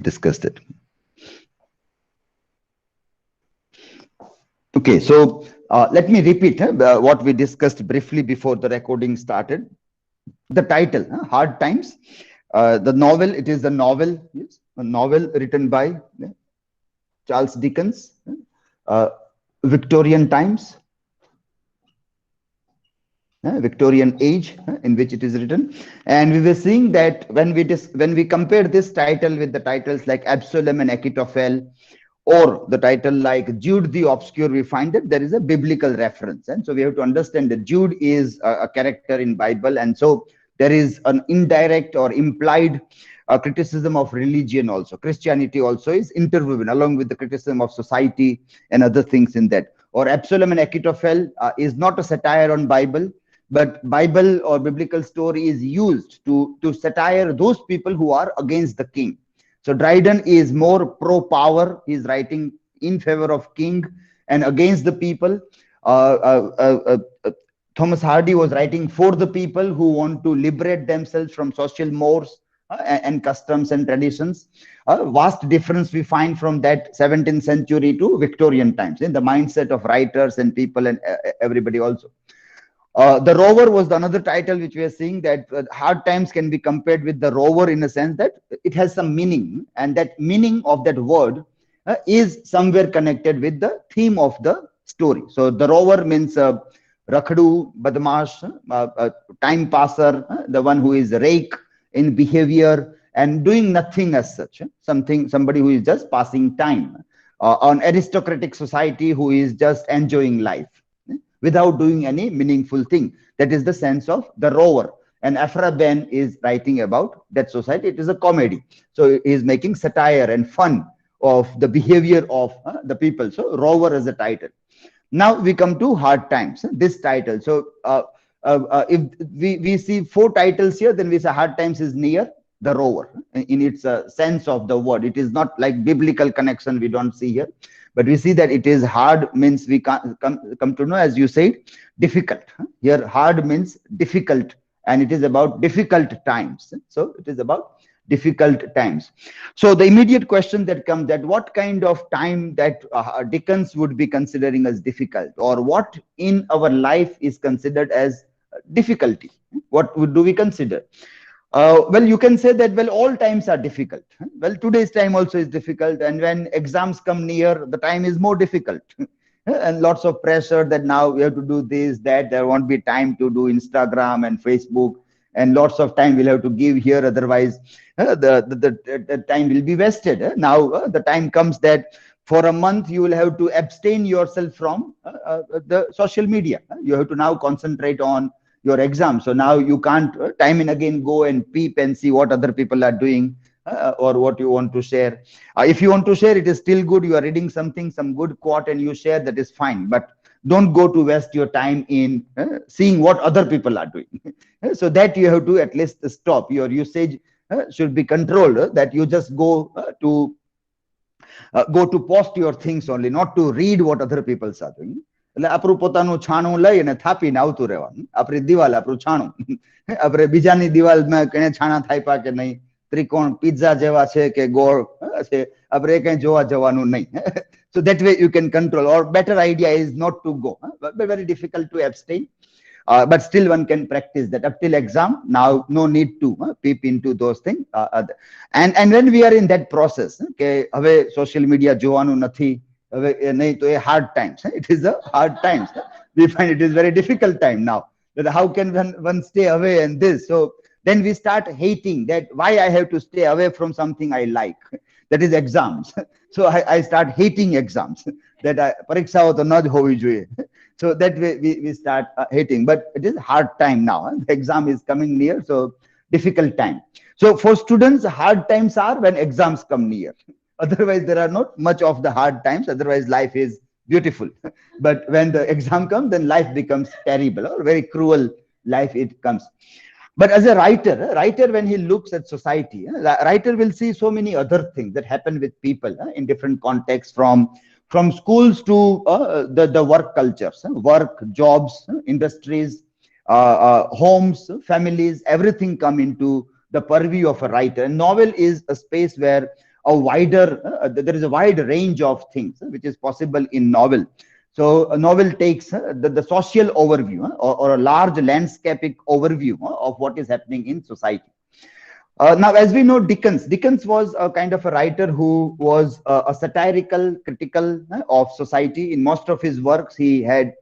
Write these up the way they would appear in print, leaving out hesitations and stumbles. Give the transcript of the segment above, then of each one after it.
discussed it. Okay, so let me repeat what we discussed briefly before the recording started. The title, Hard Times. The novel, it is a novel, yes, a novel written by Charles Dickens, uh, Victorian times, Victorian age in which it is written. And we were seeing that when we compare this title with the titles like Absalom and Achitophel, or the title like Jude the Obscure, we find that there is a biblical reference. And so we have to understand that Jude is a character in Bible. And so there is an indirect or implied criticism of religion also. Christianity also is interwoven along with the criticism of society and other things in that. Or Absalom and Achitophel is not a satire on Bible, but Bible or biblical story is used to satire those people who are against the king. So Dryden is more pro-power. He's writing in favor of king and against the people. Uh, Thomas Hardy was writing for the people who want to liberate themselves from social mores and customs and traditions. Vast difference we find from that 17th century to Victorian times in the mindset of writers and people and everybody also. The Rover was the another title which we are seeing, that Hard Times can be compared with the Rover in a sense that it has some meaning, and that meaning of that word is somewhere connected with the theme of the story. So the Rover means Rakhdu, Badmash, time passer, the one who is rake in behavior and doing nothing as such, somebody who is just passing time. An aristocratic society who is just enjoying life without doing any meaningful thing. That is the sense of the Rover. And Aphra Behn is writing about that society. It is a comedy. So he is making satire and fun of the behavior of the people. So Rover is the title. Now we come to Hard Times, this title. So if we see four titles here, then we say Hard Times is near the Rover in its sense of the word. It is not like biblical connection we don't see here. But we see that it is hard means we come to know, as you said, difficult. Here, hard means difficult, and it is about difficult times. So it is about difficult times. So the immediate question that comes, that what kind of time that Dickens would be considering as difficult, or what in our life is considered as difficulty? What do we consider? Well, you can say that, well, all times are difficult. Well, today's time also is difficult. And when exams come near, the time is more difficult. And lots of pressure that now we have to do this, that. There won't be time to do Instagram and Facebook. And lots of time we'll have to give here. Otherwise, the time will be wasted. Now, the time comes that for a month, you will have to abstain yourself from the social media. You have to now concentrate on your exam. So now you can't time and again go and peep and see what other people are doing or what you want to share. If you want to share, it is still good. You are reading something, some good quote, and you share, that is fine. But don't go to waste your time in seeing what other people are doing. So that you have to at least stop. Your usage should be controlled, that you just go to post your things only, not to read what other people are doing. એટલે આપણું પોતાનું છાણું લઈ અને થાપીને આવતું રહેવાનું. આપણી દિવાલ આપણું છાણું. આપણે બીજાની દિવાલમાં કઈ છાણા થાપ્યા કે નહીં, ત્રિકોણ પિઝા જેવા છે કે ગોળ છે, આપણે કઈ જોવા જવાનું નહીં. So that way you can control, or better idea is not to go, but very difficult to abstain. But still one can practice that up till exam. Now no need to peep into those things. And when we are in that process, કે હવે social media જોવાનું નથી, નહીં તો એ hard times. It is a hard times. We find it is very difficult time now. That how can one stay away and this? So then we start hating that why I have to stay away from something I like. That is exams. So I start hating exams. That parikshao to na hovi જોઈએ. So that way we start hating. But it is hard time now. The exam is coming near, so difficult time. So for students, hard times are when exams come near. Otherwise, there are not much of the hard times. Otherwise, life is beautiful. But when the exam comes, then life becomes terrible, or very cruel life it comes. But as a writer, when he looks at society, writer will see so many other things that happen with people in different contexts, from schools to the work cultures, work, jobs, industries, homes, families, everything come into the purview of a writer. And novel is a space where a wider, there is a wide range of things which is possible in novel. So a novel takes the social overview or a large landscapic overview of what is happening in society. Now, as we know, Dickens was a kind of a writer who was a satirical, critical of society. In most of his works, he had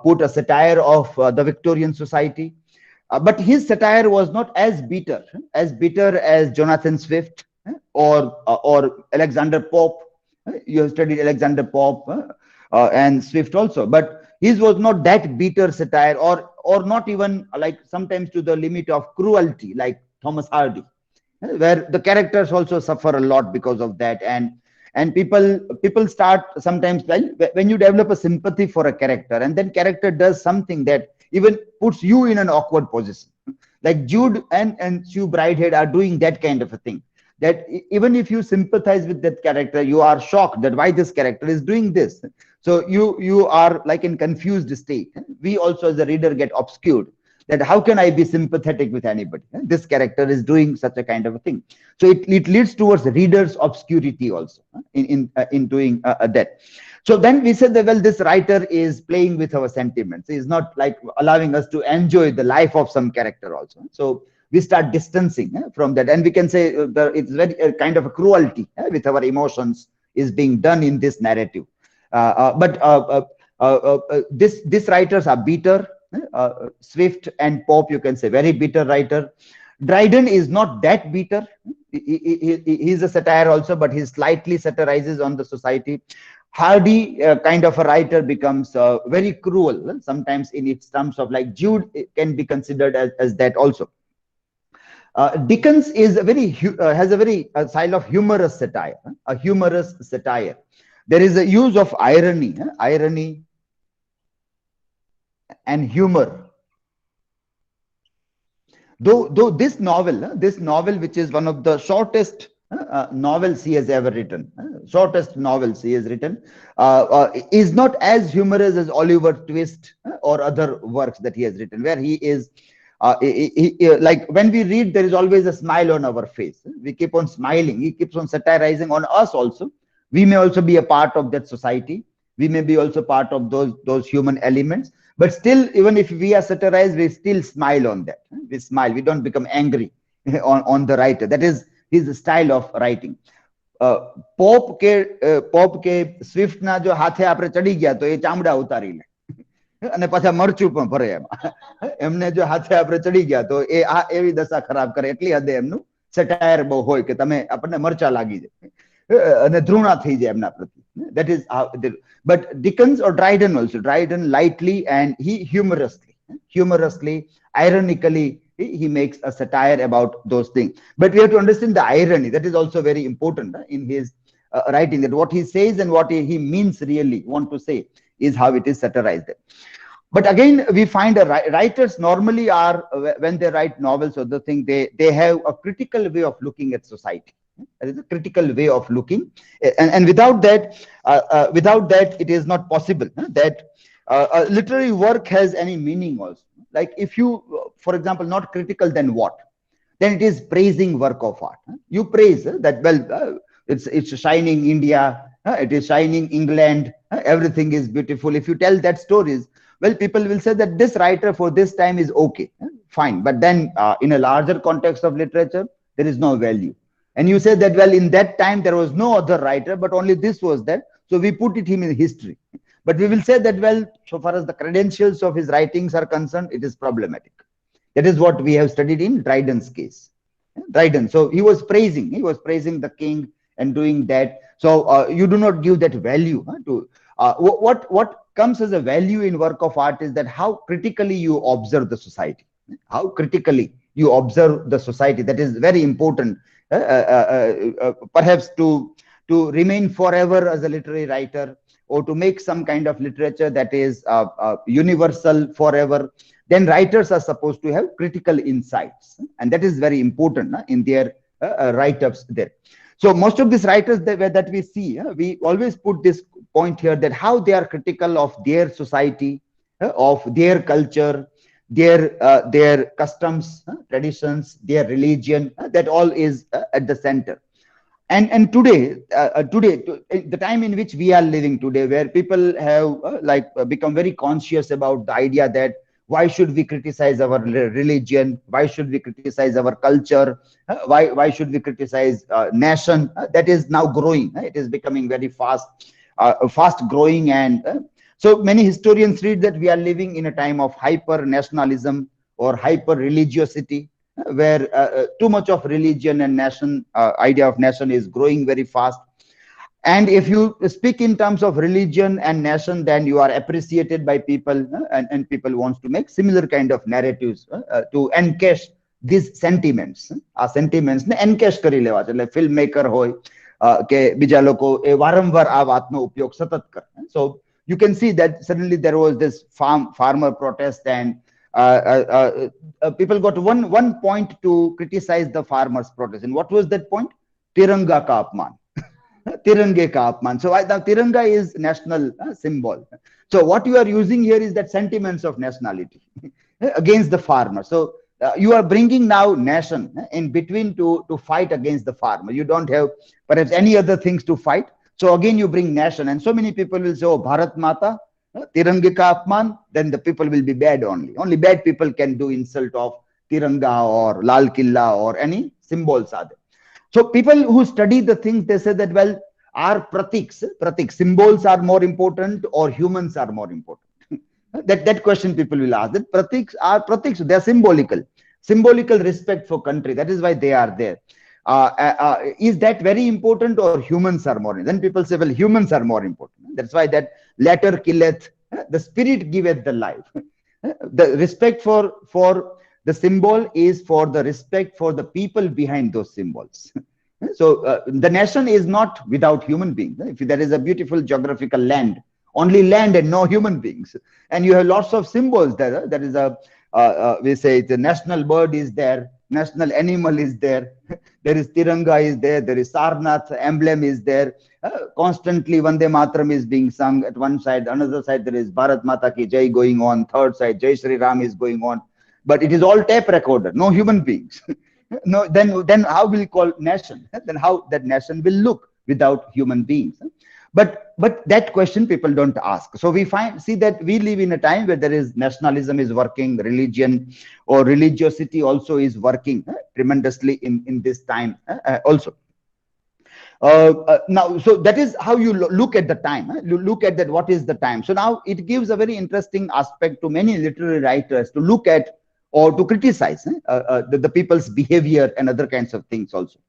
put a satire of the Victorian society. But his satire was not as bitter as Jonathan Swift or Alexander Pope. You have studied Alexander Pope and Swift also, but his was not that bitter satire, or not even like sometimes to the limit of cruelty, like Thomas Hardy, where the characters also suffer a lot because of that. And people start sometimes, well, when you develop a sympathy for a character and then character does something that even puts you in an awkward position, like Jude and Sue Bridehead are doing that kind of a thing, that even if you sympathize with that character, you are shocked that why this character is doing this. So you are like in confused state. We also as a reader get obscured, that how can I be sympathetic with anybody? This character is doing such a kind of a thing. So it leads towards reader's obscurity also in doing that. So then we said that, well, this writer is playing with our sentiments. He's not like allowing us to enjoy the life of some character also. So we start distancing from that. And we can say it's very kind of a cruelty with our emotions is being done in this narrative. These writers are bitter. Swift and Pope, you can say, very bitter writer. Dryden is not that bitter. He's a satire also, but he slightly satirizes on the society. Hardy, kind of a writer, becomes very cruel, sometimes in its terms of, like Jude can be considered as that also. Dickens is has a very style of humorous satire, a humorous satire. There is a use of irony and humor. Though this novel, which is one of the shortest novels he has ever written, is not as humorous as Oliver Twist or other works that he has written, where he is like when we read, there is always a smile on our face. We keep on smiling. He keeps on satirizing on us also. We may also be a part of that society. We may be also part of those human elements. But still, even if we are satirized, we still smile on that. We smile. We don't become angry on the writer. That is his style of writing. Pop કે Swift ના જો હાથે આપણે ચડી ગયા તો એ ચામડા ઉતારી લે અને પાછા મરચું પણ ભરે એમાં. એમને જો હાથે આપણે ચડી ગયા તો એ આ એવી દશા ખરાબ કરે, એટલી હદે એમનું સેટાયર બહુ હોય કે તમે આપણને મરચા લાગી જાય અને ધૃણા થઈ જાય એમના પ્રતિ. That is how. But Dickens or Dryden also, Dryden lightly and he humorously, ironically, he makes a satire about those things. But we have to understand the irony. That is also very important in his writing, that what he says and what he means really want to say is how it is satirized. But again, we find writers normally are, when they write novels or the thing, they have a critical way of looking at society. That is a critical way of looking, and without that, it is not possible that literary work has any meaning also. Like if you, for example, not critical, then what? Then it is praising work of art. You praise that, well, it's shining India, it is shining England, everything is beautiful. If you tell that stories, well, people will say that this writer for this time is okay, fine. But then in a larger context of literature, there is no value. And you say that, well, in that time, there was no other writer, but only this was that. So we put him in history. But we will say that, well, so far as the credentials of his writings are concerned, it is problematic. That is what we have studied in Dryden's case. Dryden. So he was praising the king and doing that. So you do not give that value to what comes as a value in work of art is that how critically you observe the society. How critically you observe the society. That is very important. Perhaps to remain forever as a literary writer, or to make some kind of literature that is universal forever, then writers are supposed to have critical insights, and that is very important in their write-ups there. So most of these writers that we see, we always put this point here, that how they are critical of their society, of their culture, their customs, traditions, their religion, that all is at the center. And the time in which we are living today, where people have become very conscious about the idea that why should we criticize our religion, why should we criticize our culture, why should we criticize nation, that is now growing, it is becoming very fast growing. And so many historians read that we are living in a time of hyper nationalism or hyper religiosity, where too much of religion and nation, idea of nation is growing very fast. And if you speak in terms of religion and nation, then you are appreciated by people, and people wants to make similar kind of narratives to encash these sentiments. આ sentiments ને encash કરી લેવા છે. એટલે filmmaker હોય કે બીજા લોકો એ વારંવાર આ વાતનો ઉપયોગ સતત કરે. So you can see that suddenly there was this farmer protest, and people got one point to criticize the farmers protest. And what was that point? Tiranga ka apman. Tirange ka apman. So now Tiranga is national symbol. So what you are using here is that sentiments of nationality against the farmer. So you are bringing now nation in between to fight against the farmer. You don't have perhaps any other things to fight. So again you bring nation, and so many people will say, oh, Bharat Mata, Tiranga ka apman, then the people will be bad only. Only bad people can do insult of Tiranga or Lal Killa or any symbols are there. So people who study the things, they say that, well, are pratiks symbols are more important or humans are more important? that question people will ask. That pratiks, they are symbolical respect for country. That is why they are there. Is that very important or humans are more? Then people say, well, humans are more important. That's why that latter killeth, the spirit giveth the life. The respect for the symbol is for the respect for the people behind those symbols. So the nation is not without human beings. If there is a beautiful geographical land, only land and no human beings, and you have lots of symbols there. There is we say the national bird is there, national animal is there, there is Tiranga is there, there is Sarnath emblem is there. Constantly Vande Mataram is being sung at one side, another side there is Bharat Mata Ki Jai going on, third side Jai Shri Ram is going on, but it is all tape recorded, no human beings. No, then how will you call nation? Then how that nation will look without human beings? But that question people don't ask. So we see that we live in a time where there is nationalism is working, religion or religiosity also is working tremendously in this time also. Now, so that is how you look at the time. You look at that, what is the time? So now it gives a very interesting aspect to many literary writers to look at or to criticize the people's behavior and other kinds of things also.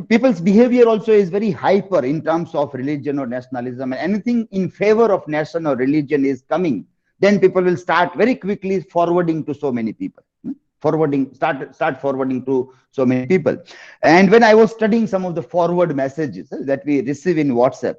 People's behavior also is very hyper in terms of religion or nationalism, and anything in favor of nation or religion is coming, then people will start very quickly forwarding to so many people. Start forwarding to so many people. And when I was studying some of the forward messages that we receive in WhatsApp,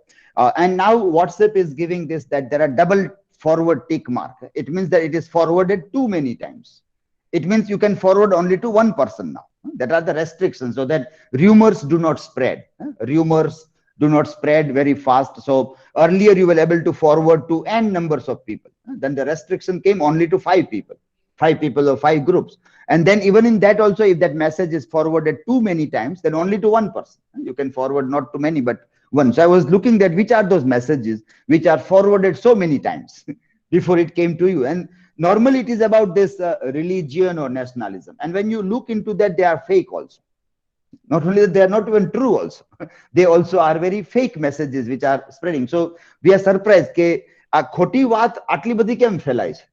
and now WhatsApp is giving this, that there are double forward tick mark. It means that it is forwarded too many times. It means you can forward only to one person now. That are the restrictions, so that rumors do not spread. Rumors do not spread very fast. So earlier you were able to forward to n numbers of people. Then the restriction came only to 5 people or 5 groups. And then even in that also, if that message is forwarded too many times, then only to one person. You can forward not to many, but once. I was looking at which are those messages which are forwarded so many times before it came to you. And normally it is about this religion or nationalism. And when you look into that, they are fake also. Not only that, they are not even true also. They also are very fake messages which are spreading. So we are surprised કે આ ખોટી વાત આટલી બધી કેમ ફેલાય છે.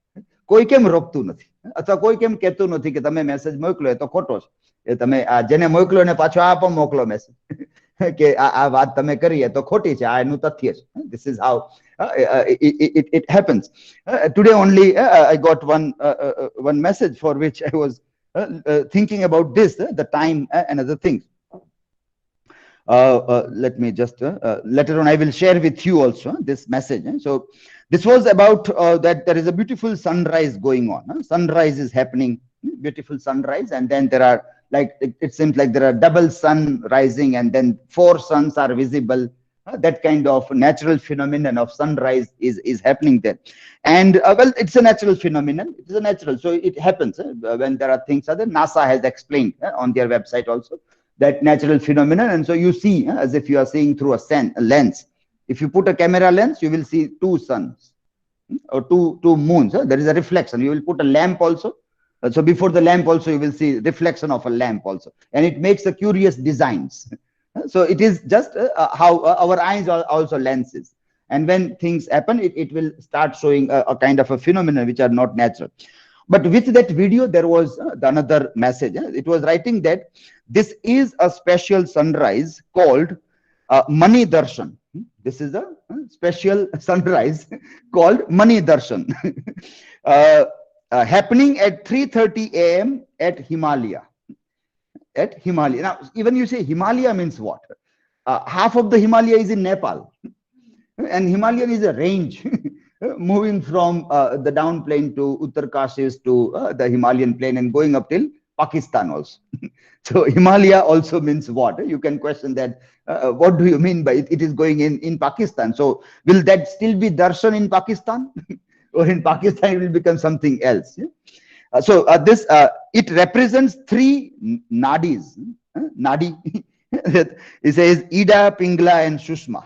કોઈ કેમ રોકતું નથી, અથવા કોઈ કેમ કહેતું નથી કે તમે મેસેજ મોકલો એ તો ખોટો છે. એ તમે જેને મોકલો એને પાછો આ પણ મોકલો મેસેજ કે આ વાત તમે કરી એ તો ખોટી છે, આ એનું તથ્ય છે. This is how it happens. Today only I got one message for which I was thinking about this, the time and other things. Let me just later on I will share with you also this message. So this was about that there is a beautiful sunrise going on. Sunrise is happening, beautiful sunrise, and then there are, like, it seems like there are double sun rising, and then 4 suns are visible. That kind of natural phenomenon of sunrise is happening there. And well, it's a natural phenomenon. It is a natural, so it happens when there are things other. NASA has explained on their website also that natural phenomenon. And so you see as if you are seeing through a lens. If you put a camera lens, you will see two suns or two moons. There is a reflection. You will put a lamp also. So before the lamp also, you will see reflection of a lamp also. And it makes a curious designs. So it is just how our eyes are also lenses. And when things happen, it will start showing a kind of a phenomenon which are not natural. But with that video, there was another message. It was writing that this is a special sunrise called Mani Darshan. This is a special sunrise called Mani Darshan, happening at 3:30 a.m. at Himalaya. At Himalaya. Now, even you say Himalaya means what? Half of the Himalaya is in Nepal, and Himalayan is a range moving from the down plain to Uttarkashis to the Himalayan plain and going up till Pakistan also. So Himalaya also means what? You can question that. What do you mean by it? It is going in Pakistan. So will that still be darshan in Pakistan? Or in Pakistan it will become something else? Yeah? So this it represents three nadis. Nadi. It says Ida, Pingla, and Shushma.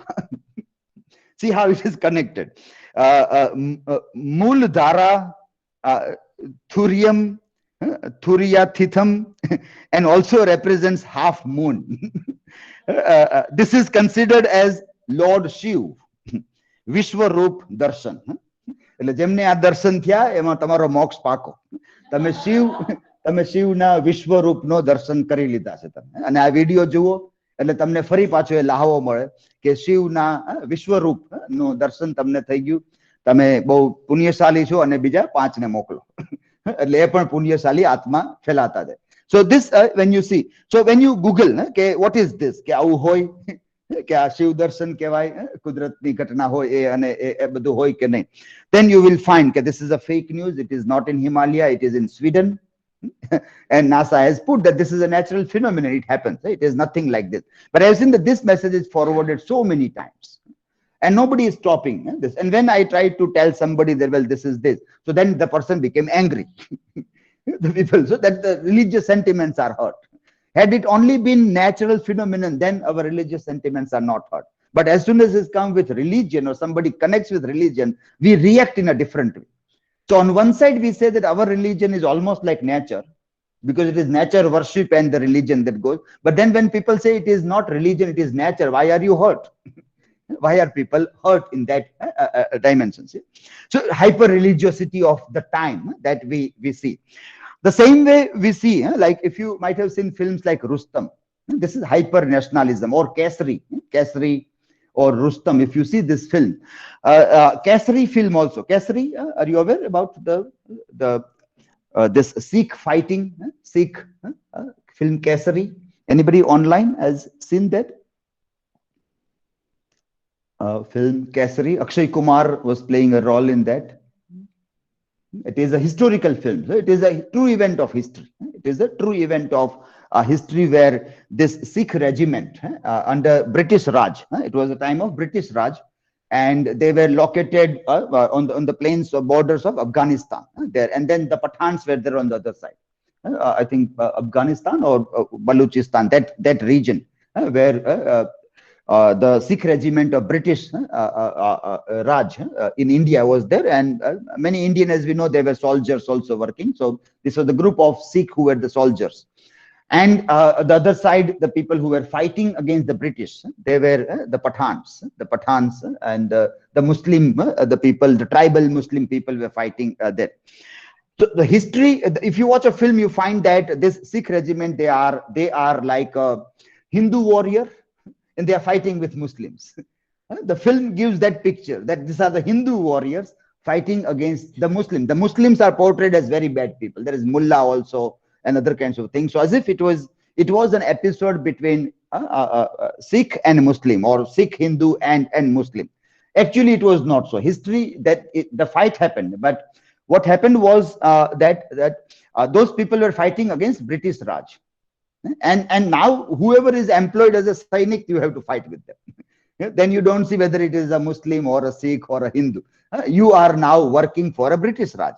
See how it is connected. Muladhara, Thurium, Thuriyatitham, and also represents half moon. This is considered as Lord Shiv, Vishwarup Darshan. એટલે જેમને આ દર્શન થયા એમાં તમારો મોક્ષ પાકો. તમે શિવના વિશ્વરૂપનો દર્શન કરી લીધા છે તમે. અને આ વિડીયો જુઓ એટલે તમને ફરી પાછો એ લાહવો મળે કે શિવના વિશ્વરૂપનો દર્શન તમને થઈ ગયું. તમે બહુ પુણ્યશાળી છો અને બીજા 5 ને મોકલો. એટલે એ પણ પુણ્યશાળી આત્મા ફેલાતા જાય. So this when you see, so when you Google કે what is this, કે આવું હોય કે આ શિવ દર્શન કહેવાય, કુદરતની ઘટના હોય એ અને એ બધું હોય કે નહીં, then you will find that this is a fake news. It is not in Himalaya, it is in Sweden. And NASA has put that this is a natural phenomenon. It happens. It is nothing like this. But I have seen that this message is forwarded so many times and nobody is stopping this. And when I tried to tell somebody that, well, this is this, so then the person became angry. The people, so that the religious sentiments are hurt. Had it only been natural phenomenon, then our religious sentiments are not hurt. But as soon as it's come with religion or somebody connects with religion, we react in a different way. So on one side, we say that our religion is almost like nature, because it is nature worship and the religion that goes. But then when people say it is not religion, it is nature, why are you hurt? Why are people hurt in that dimensions? So hyper religiosity of the time that we see. The same way we see, like if you might have seen films like Rustam, this is hyper nationalism, or Kesari or Rustam. If you see this film, Kesari film also. Kesari, are you aware about this Sikh fighting, Sikh film Kesari? Anybody online has seen that? Film Kesari. Akshay Kumar was playing a role in that. It is a historical film. So it is a true event of history. It is a true event of history where this Sikh regiment under British Raj, it was a time of British Raj, and they were located on the plains or borders of Afghanistan there. And then the Pathans were there on the other side. I think Afghanistan or Baluchistan, that region where the Sikh regiment of British Raj in India was there, and many Indian, as we know, they were soldiers also working. So this was the group of Sikh who were the soldiers, and the other side, the people who were fighting against the British, they were the Pathans, and the Muslim, the people, the tribal Muslim people were fighting there. So the history, if you watch a film, you find that this Sikh regiment, they are like a Hindu warrior, and they are fighting with Muslims. The film gives that picture that these are the Hindu warriors fighting against the Muslims. The Muslims are portrayed as very bad people. There is mullah also and other kinds of things. So as if it was an episode between Sikh and Muslim, or Sikh, Hindu and Muslim. Actually, it was not so. History that the fight happened, but what happened was that those people were fighting against British Raj. And now whoever is employed as a Sainik, you have to fight with them. Then you don't see whether it is a Muslim or a Sikh or a Hindu. You are now working for a British Raj.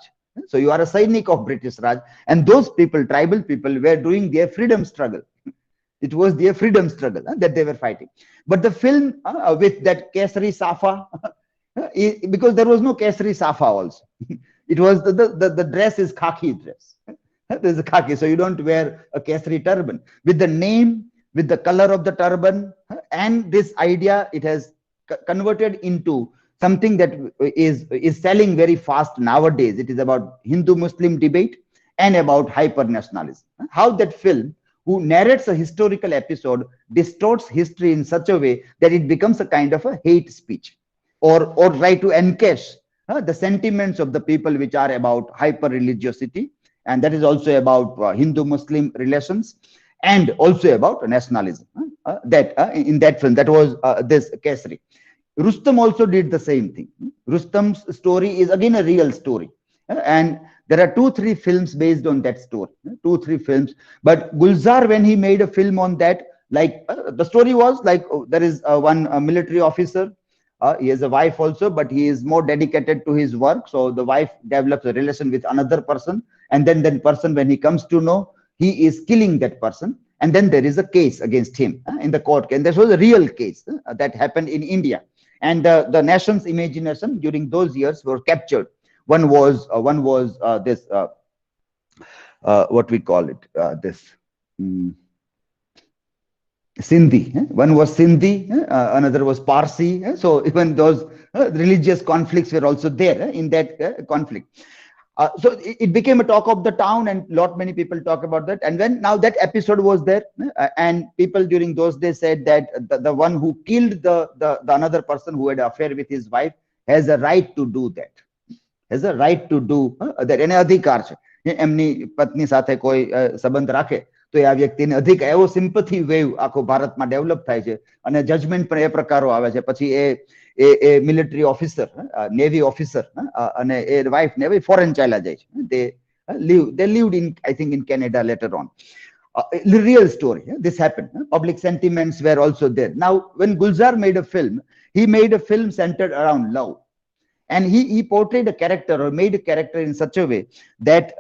So you are a Sainik of British Raj. And those people, tribal people, were doing their freedom struggle. It was their freedom struggle that they were fighting. But the film with that Kesari Safa, because there was no Kesari Safa also. It was the dress is khaki dress. There's a khaki, so you don't wear a Kesari turban. With the name, with the color of the turban, and this idea, it has converted into something that is selling very fast nowadays. It is about Hindu-Muslim debate and about hyper-nationalism. How that film, who narrates a historical episode, distorts history in such a way that it becomes a kind of a hate speech, or try to encash the sentiments of the people, which are about hyper-religiosity, and that is also about Hindu-Muslim relations, and also about nationalism. That in that film, that was this Kesari. Rustam also did the same thing. Rustam's story is again a real story, and there are 2-3 films based on that story. 2-3 films. But Gulzar, when he made a film on that, like the story was like, there is one military officer. He has a wife also, but he is more dedicated to his work. So the wife develops a relation with another person, and then that person, when he comes to know, he is killing that person, and then there is a case against him in the court. And this was a real case that happened in India, and the nation's imagination during those years were captured. One was this what we call it, this Sindhi. One was Sindhi, another was Parsi. So even those religious conflicts were also there in that conflict. So it became a talk of the town, and many people talk about that. And when now that episode was there, and people during those days said that the one who killed the another person who had an affair with his wife has a right to do that. Has a right to do that. એને અધિકાર છે એમની પત્ની સાથે કોઈ સંબંધ રાખે તો આ વ્યક્તિને અધિકાર, એવો સિમ્પથી વેવ આખો ભારતમાં ડેવલપ થાય છે, અને જજમેન્ટ પણ એ પ્રકારો આવે છે. પછી એ મિલિટરી ઓફિસર, નેવી ઓફિસર, અને એ વાઇફ ને ફોરેન ચાલ્યા જાય છે. They lived in, I think, in Canada later on. Real story. This happened. Public sentiments were also there. Now, when Gulzar made a film, he made a film centered around love. And he portrayed a character, or made a character in such a way that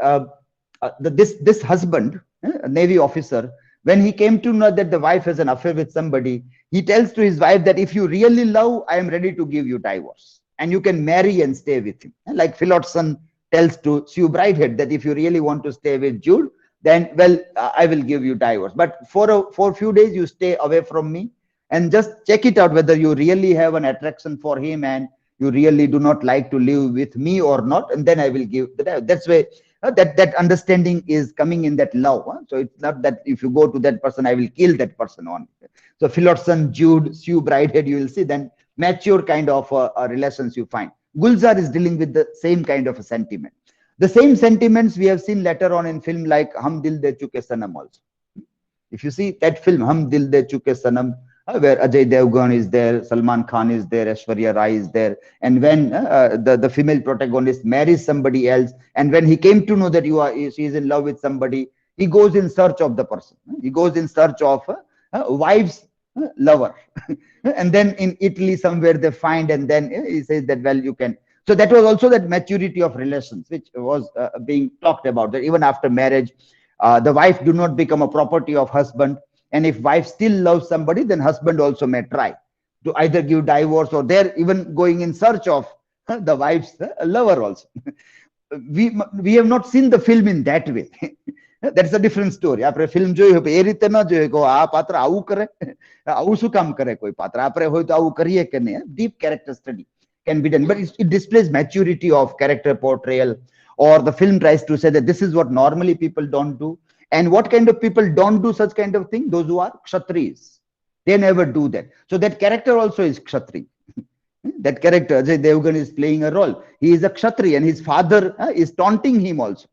this husband, a Navy officer, when he came to know that the wife has an affair with somebody, he tells to his wife that if you really love, I am ready to give you divorce, and you can marry and stay with him. Like Phillotson tells to Sue Bridehead that if you really want to stay with Jude, then, well, I will give you divorce. But for a few days, you stay away from me and just check it out whether you really have an attraction for him and you really do not like to live with me or not, and then I will give the divorce. That's why that understanding is coming in that love. So it's not that if you go to that person, I will kill that person on. So Phillotson, Jude, Sue Bridehead, you will see then mature kind of relations you find. Gulzar is dealing with the same kind of a sentiment. The same sentiments we have seen later on in film like Hum Dil De Chuke Sanam also. If you see that film, Hum Dil De Chuke Sanam, where Ajay Devgan is there, Salman Khan is there, Aishwarya Rai is there, and when the female protagonist marries somebody else, and when he came to know that she is in love with somebody, he goes in search of the person. He goes in search of wife's lover, and then in Italy somewhere they find, and then he says that, well, you can. So that was also that maturity of relations which was being talked about, that even after marriage, the wife do not become a property of husband. And if wife still loves somebody, then husband also may try to either give divorce, or they're even going in search of the wife's lover also. We have not seen the film in that way. That's a different story. આપણે film જોઈ હોય એ રીતે ન જોઈએ કે આ પાત્ર આવું કરે, આવું શું કામ કરે કોઈ પાત્ર, આપણે હોય તો આવું કરીએ કે નહીં. Deep character study can be done, but it displays maturity of character portrayal, or the film tries to say that this is what normally people don't do. And what kind of people don't do such kind of thing? Those who are Kshatriyas. They never do that. So that character also is Kshatri. That character, Ajay Devgan, is playing a role. He is a Kshatri, and his father is taunting him also.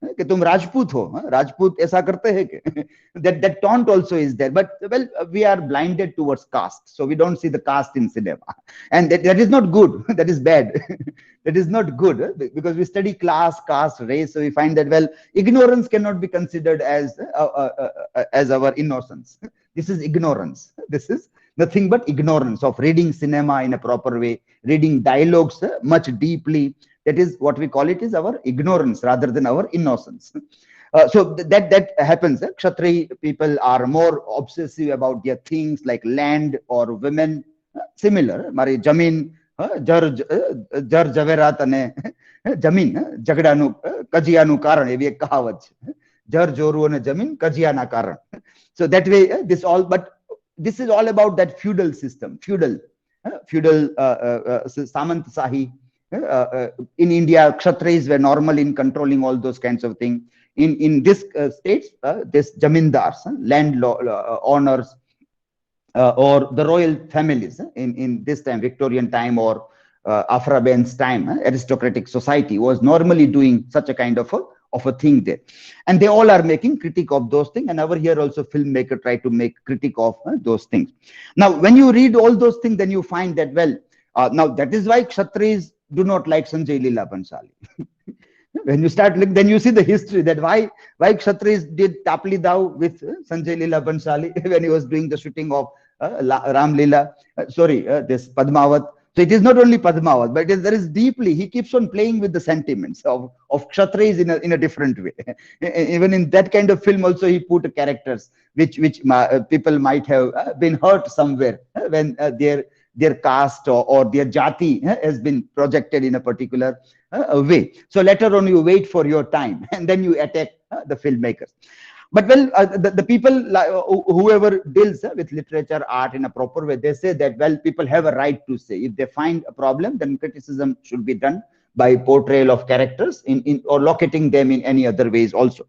कि तुम राजपूत हो, राजपूत ऐसा करते हैं कि that taunt also is there. But well, we are blinded towards caste, so we don't see the caste in cinema, and that is not good. That is bad. That is not good, because we study class, caste, race, so we find that, well, ignorance cannot be considered as our innocence. This is ignorance. This is nothing but ignorance of reading cinema in a proper way, reading dialogues much deeply. That is what we call it is our ignorance rather than our innocence. So that happens. Kshatri people are more obsessive about their things like land or women. Similar, Mari Jamin, Jar Javerat and Jamin, Jagdanu, Kajianu Karan, evi ek kahawat છે. Jar Joru and Jamin, Kajiana Karan. So that way, this all, but this is all about that feudal system, feudal Samant Sahi. In India, Kshatris were normal in controlling all those kinds of things. In this states, this Jamindars, land owners, or the royal families in this time, Victorian time or Afraben's time, aristocratic society was normally doing such a kind of a thing there, and they all are making critique of those things. And over here also, filmmaker try to make critique of those things. Now, when you read all those things, then you find that now that is why Kshatris do not like Sanjay Leela Bhansali. When you start looking, then you see the history that why Kshatris did Tapli Dao with Sanjay Leela Bhansali when he was doing the shooting of Ram Leela, this Padmavat. So it is not only Padmavat, but there is deeply, he keeps on playing with the sentiments of Kshatris in a different way. Even in that kind of film also, he put characters which people might have been hurt somewhere when their caste or their jati has been projected in a particular way. So later on, you wait for your time and then you attack the filmmakers. But the people, whoever deals with literature, art in a proper way, they say that, people have a right to say. If they find a problem, then criticism should be done by portrayal of characters or locating them in any other ways also.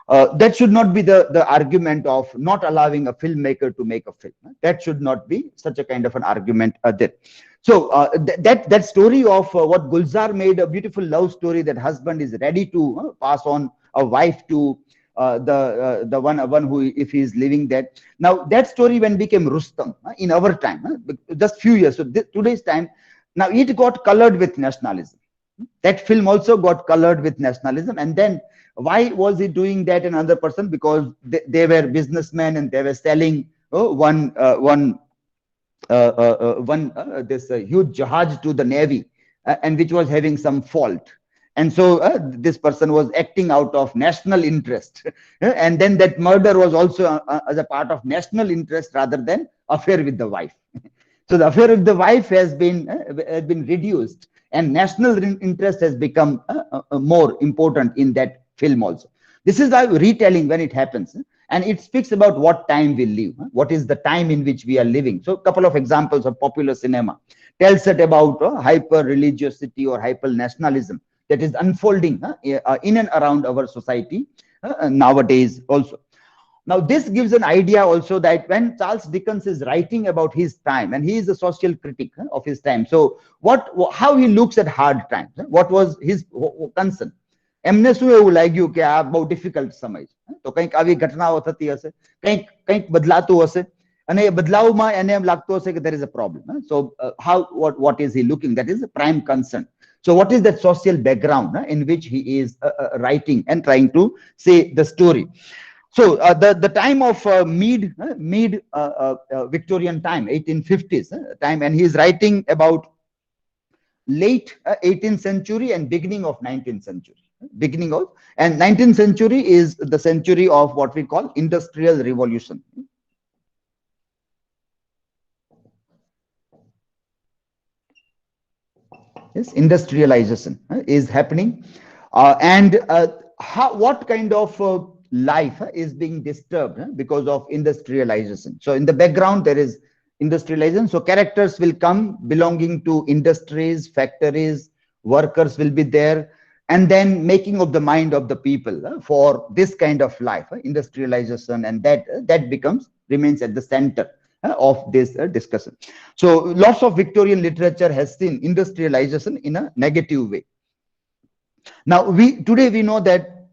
That should not be the argument of not allowing a filmmaker to make a film. That should not be such a kind of an argument there. So that story of what Gulzar made, a beautiful love story, that husband is ready to pass on a wife to the one who, if he is living that. Now that story when became Rustam in our time, just few years, so today's time, now it got colored with nationalism. That film also got colored with nationalism. And then why was he doing that another person? Because they were businessmen and they were selling this huge jahaj to the navy, and which was having some fault. And so this person was acting out of national interest. And then that murder was also as a part of national interest rather than affair with the wife. So the affair with the wife has been reduced, and national interest has become more important in that film also. This is how retelling when it happens. And it speaks about what time we live, what is the time in which we are living. So a couple of examples of popular cinema tells it about hyper religiosity or hyper nationalism that is unfolding in and around our society nowadays also. Now, this gives an idea also that when Charles Dickens is writing about his time, and he is a social critic of his time, so how he looks at hard times, what was his concern? એમને શું એવું લાગ્યું કે આ બહુ difficult સમય છે, તો કંઈક આવી ઘટનાઓ થતી હશે, કંઈક બદલાતું હશે, અને એ બદલાવમાં એને એમ લાગતું હશે કે there is a problem. So what is he looking? That is a prime concern. So what is that social background in which he is writing and trying to say the story? So the time of mid Victorian time, 1850s time, and he is writing about late 18th century and beginning of 19th century. And 19th century is the century of what we call industrial revolution. Yes, industrialization is happening, and what kind of life is being disturbed because of industrialization. So in the background there is industrialization, so characters will come belonging to industries, factories, workers will be there, and then making of the mind of the people for this kind of life, industrialization, and that remains at the center of this discussion. So lots of Victorian literature has seen industrialization in a negative way. Now today we know that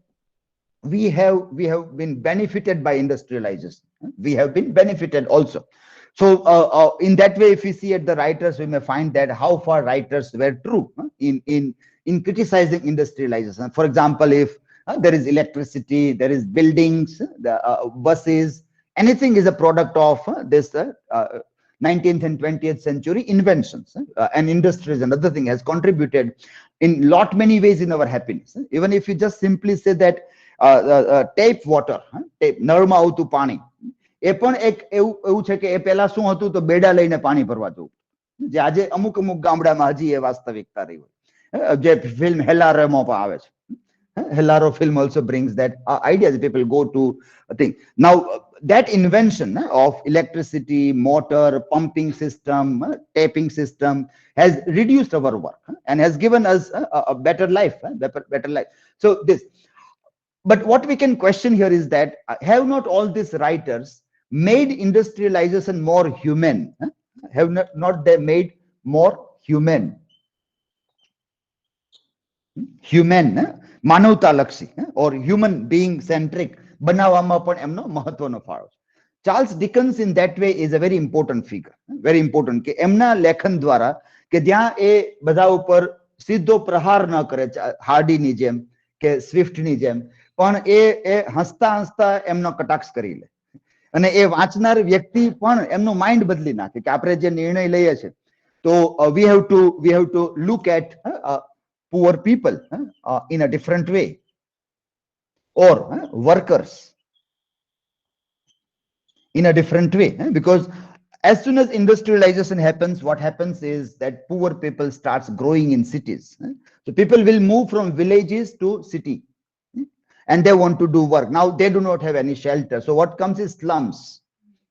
we have been benefited by industrialization. We have been benefited also. So in that way, if we see at the writers, we may find that how far writers were true in criticizing industrialization. For example, if there is electricity, there is buildings, the buses, anything is a product of this 19th and 20th century inventions, and industries and other thing has contributed in many ways in our happiness. Even if you just simply say that tap water, tap નળમાં આવતું પાણી, એ પણ એક એવું છે કે એ પહેલા શું હતું તો બેડા લઈને પાણી ભરવા જવું, જે આજે અમુક અમુક ગામડામાં હજી એ વાસ્તવિકતા રહી હોય. જે ફિલ્મ હેલારોમાં પણ આવે છે. Helaro film also brings that idea that people go to a thing. Now, that invention of electricity, motor, pumping system, tapping system has reduced our work and has given us a better life, better life. So this, but what we can question here is that have not all these writers made industrialization more human? Have not they made more human? Human, માનવતાલક્ષી or human being centric બનાવવામાં પણ એમનો મહત્વનો ફાળો છે. Charles Dickens in that way is a very important figure, very important, કે એમના લેખન દ્વારા કે જ્યાં એ બધા ઉપર સીધો પ્રહાર ન કરે હાર્ડીની જેમ કે સ્વિફ્ટની જેમ, પણ એ હસતા હસતા એમનો કટાક્ષ કરી લે અને એ વાંચનાર વ્યક્તિ પણ એમનું માઇન્ડ બદલી નાખે કે આપણે જે નિર્ણય લઈએ છે તો we have to look at poor people in a different way, or workers in a different way, because as soon as industrialization happens, what happens is that poor people starts growing in cities. So people will move from villages to city and they want to do work. Now they do not have any shelter, so what comes is slums.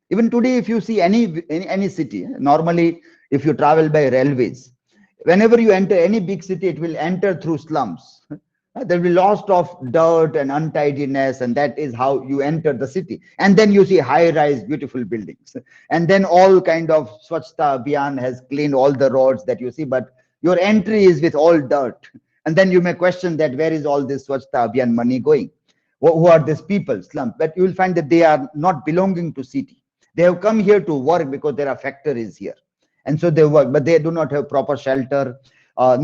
Even today, if you see any city, normally if you travel by railways, whenever you enter any big city, it will enter through slums. There will be lots of dirt and untidiness, and that is how you enter the city. And then you see high-rise, beautiful buildings, and then all kind of Swachhta Abhiyan has cleaned all the roads that you see, but your entry is with all dirt. And then you may question that where is all this Swachhta Abhiyan money going? Who are these people? Slums. But you will find that they are not belonging to city. They have come here to work because there are factories here, and so they work, but they do not have proper shelter,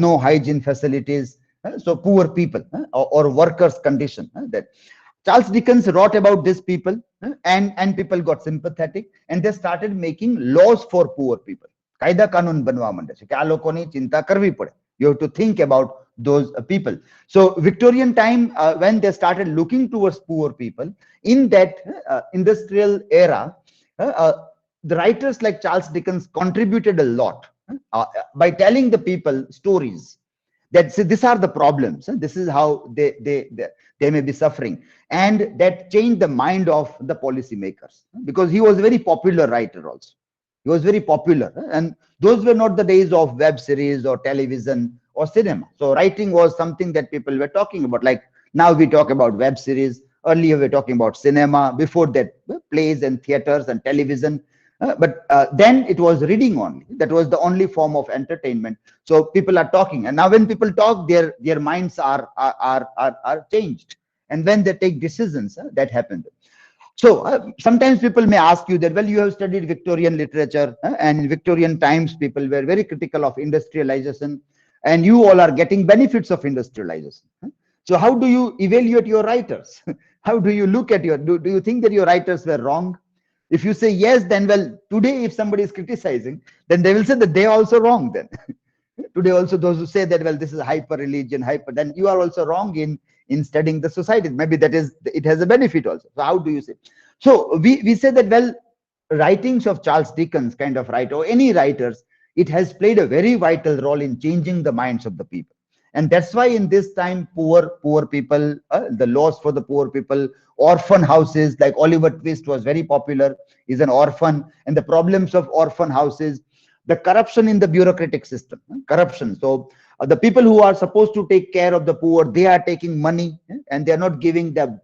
no hygiene facilities. So poor people or workers condition. That Charles Dickens wrote about these people, and people got sympathetic and they started making laws for poor people. કાયદા કાનૂન બનવા માંડે છે કે આ લોકોની ચિંતા કરવી પડે. You have to think about those people. So Victorian time, when they started looking towards poor people in that industrial era, the writers like Charles Dickens contributed a lot by telling the people stories that say, these are the problems, this is how they may be suffering, and that changed the mind of the policymakers, because he was a very popular writer also. He was very popular, and those were not the days of web series or television or cinema. So writing was something that people were talking about. Like now we talk about web series, earlier we were talking about cinema, before that plays and theaters and television. But then it was reading only. That was the only form of entertainment. So people are talking, and now when people talk, their minds are changed, and when they take decisions, that happened. So sometimes people may ask you that, well, you have studied Victorian literature, and in Victorian times people were very critical of industrialization, and you all are getting benefits of industrialization. So how do you evaluate your writers? How do you look at do you think that your writers were wrong? If you say yes, then, well, today if somebody is criticizing, then they will say that they are also wrong then. Today also those who say that, well, this is hyper religion, then you are also wrong in studying the society. Maybe that is, it has a benefit also. So how do you say? So we say that, well, writings of Charles Dickens kind of writer, or any writers, it has played a very vital role in changing the minds of the people. And that's why in this time, poor people, the laws for the poor people, orphan houses, like Oliver Twist was very popular, is an orphan, and the problems of orphan houses, the corruption in the bureaucratic system, corruption. So the people who are supposed to take care of the poor, they are taking money, and they are not giving the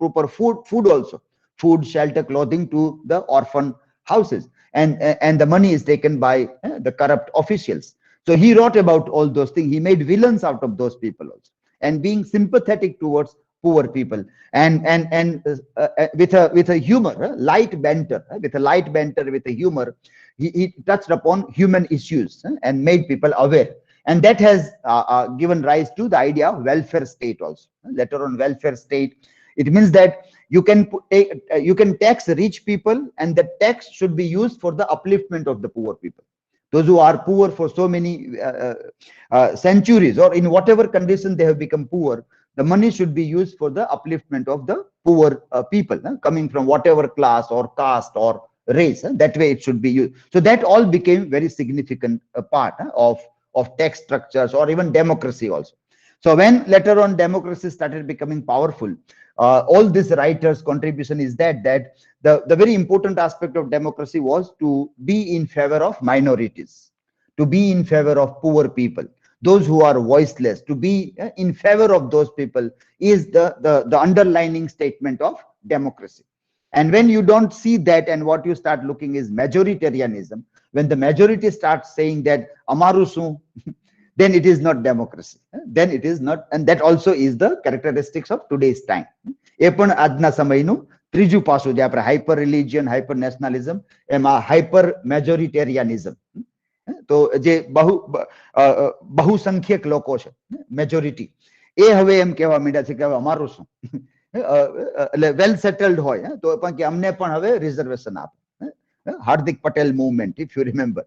proper food also, food, shelter, clothing to the orphan houses, and the money is taken by the corrupt officials. So he wrote about all those things. He made villains out of those people also, and being sympathetic towards poor people, and with a humor, light banter, with a humor, he touched upon human issues and made people aware, and that has given rise to the idea of welfare state also. Later on, welfare state, it means that you can tax rich people, and the tax should be used for the upliftment of the poor people. Those who are poor for so many centuries, or in whatever condition they have become poor, The money should be used for the upliftment of the poor people coming from whatever class or caste or race. That way it should be used. So that all became very significant part of tax structures or even democracy also. So when later on democracy started becoming powerful, all these writers' contribution is that the very important aspect of democracy was to be in favor of minorities, to be in favor of poor people, those who are voiceless, to be in favor of those people is the underlining statement of democracy. And when you don't see that, and what you start looking is majoritarianism, when the majority starts saying that amaru su, then it is not democracy. Then it is not, and that also is the characteristics of today's time. એ પણ આજના સમયનું ત્રીજું પાસું જે આપણે hyper religion, hyper નેશનલિઝમ, એમાં hyper મેજોરિટેરિયાનિઝમ. તો જે બહુસંખ્યક લોકો છે, મેજોરિટી, એ હવે એમ કહેવા માંડ્યા છે કે હવે અમારું શું, એટલે વેલ સેટલડ હોય તો પણ કે અમને પણ હવે રિઝર્વેશન આપે. Hardik Patel movement, if you remember.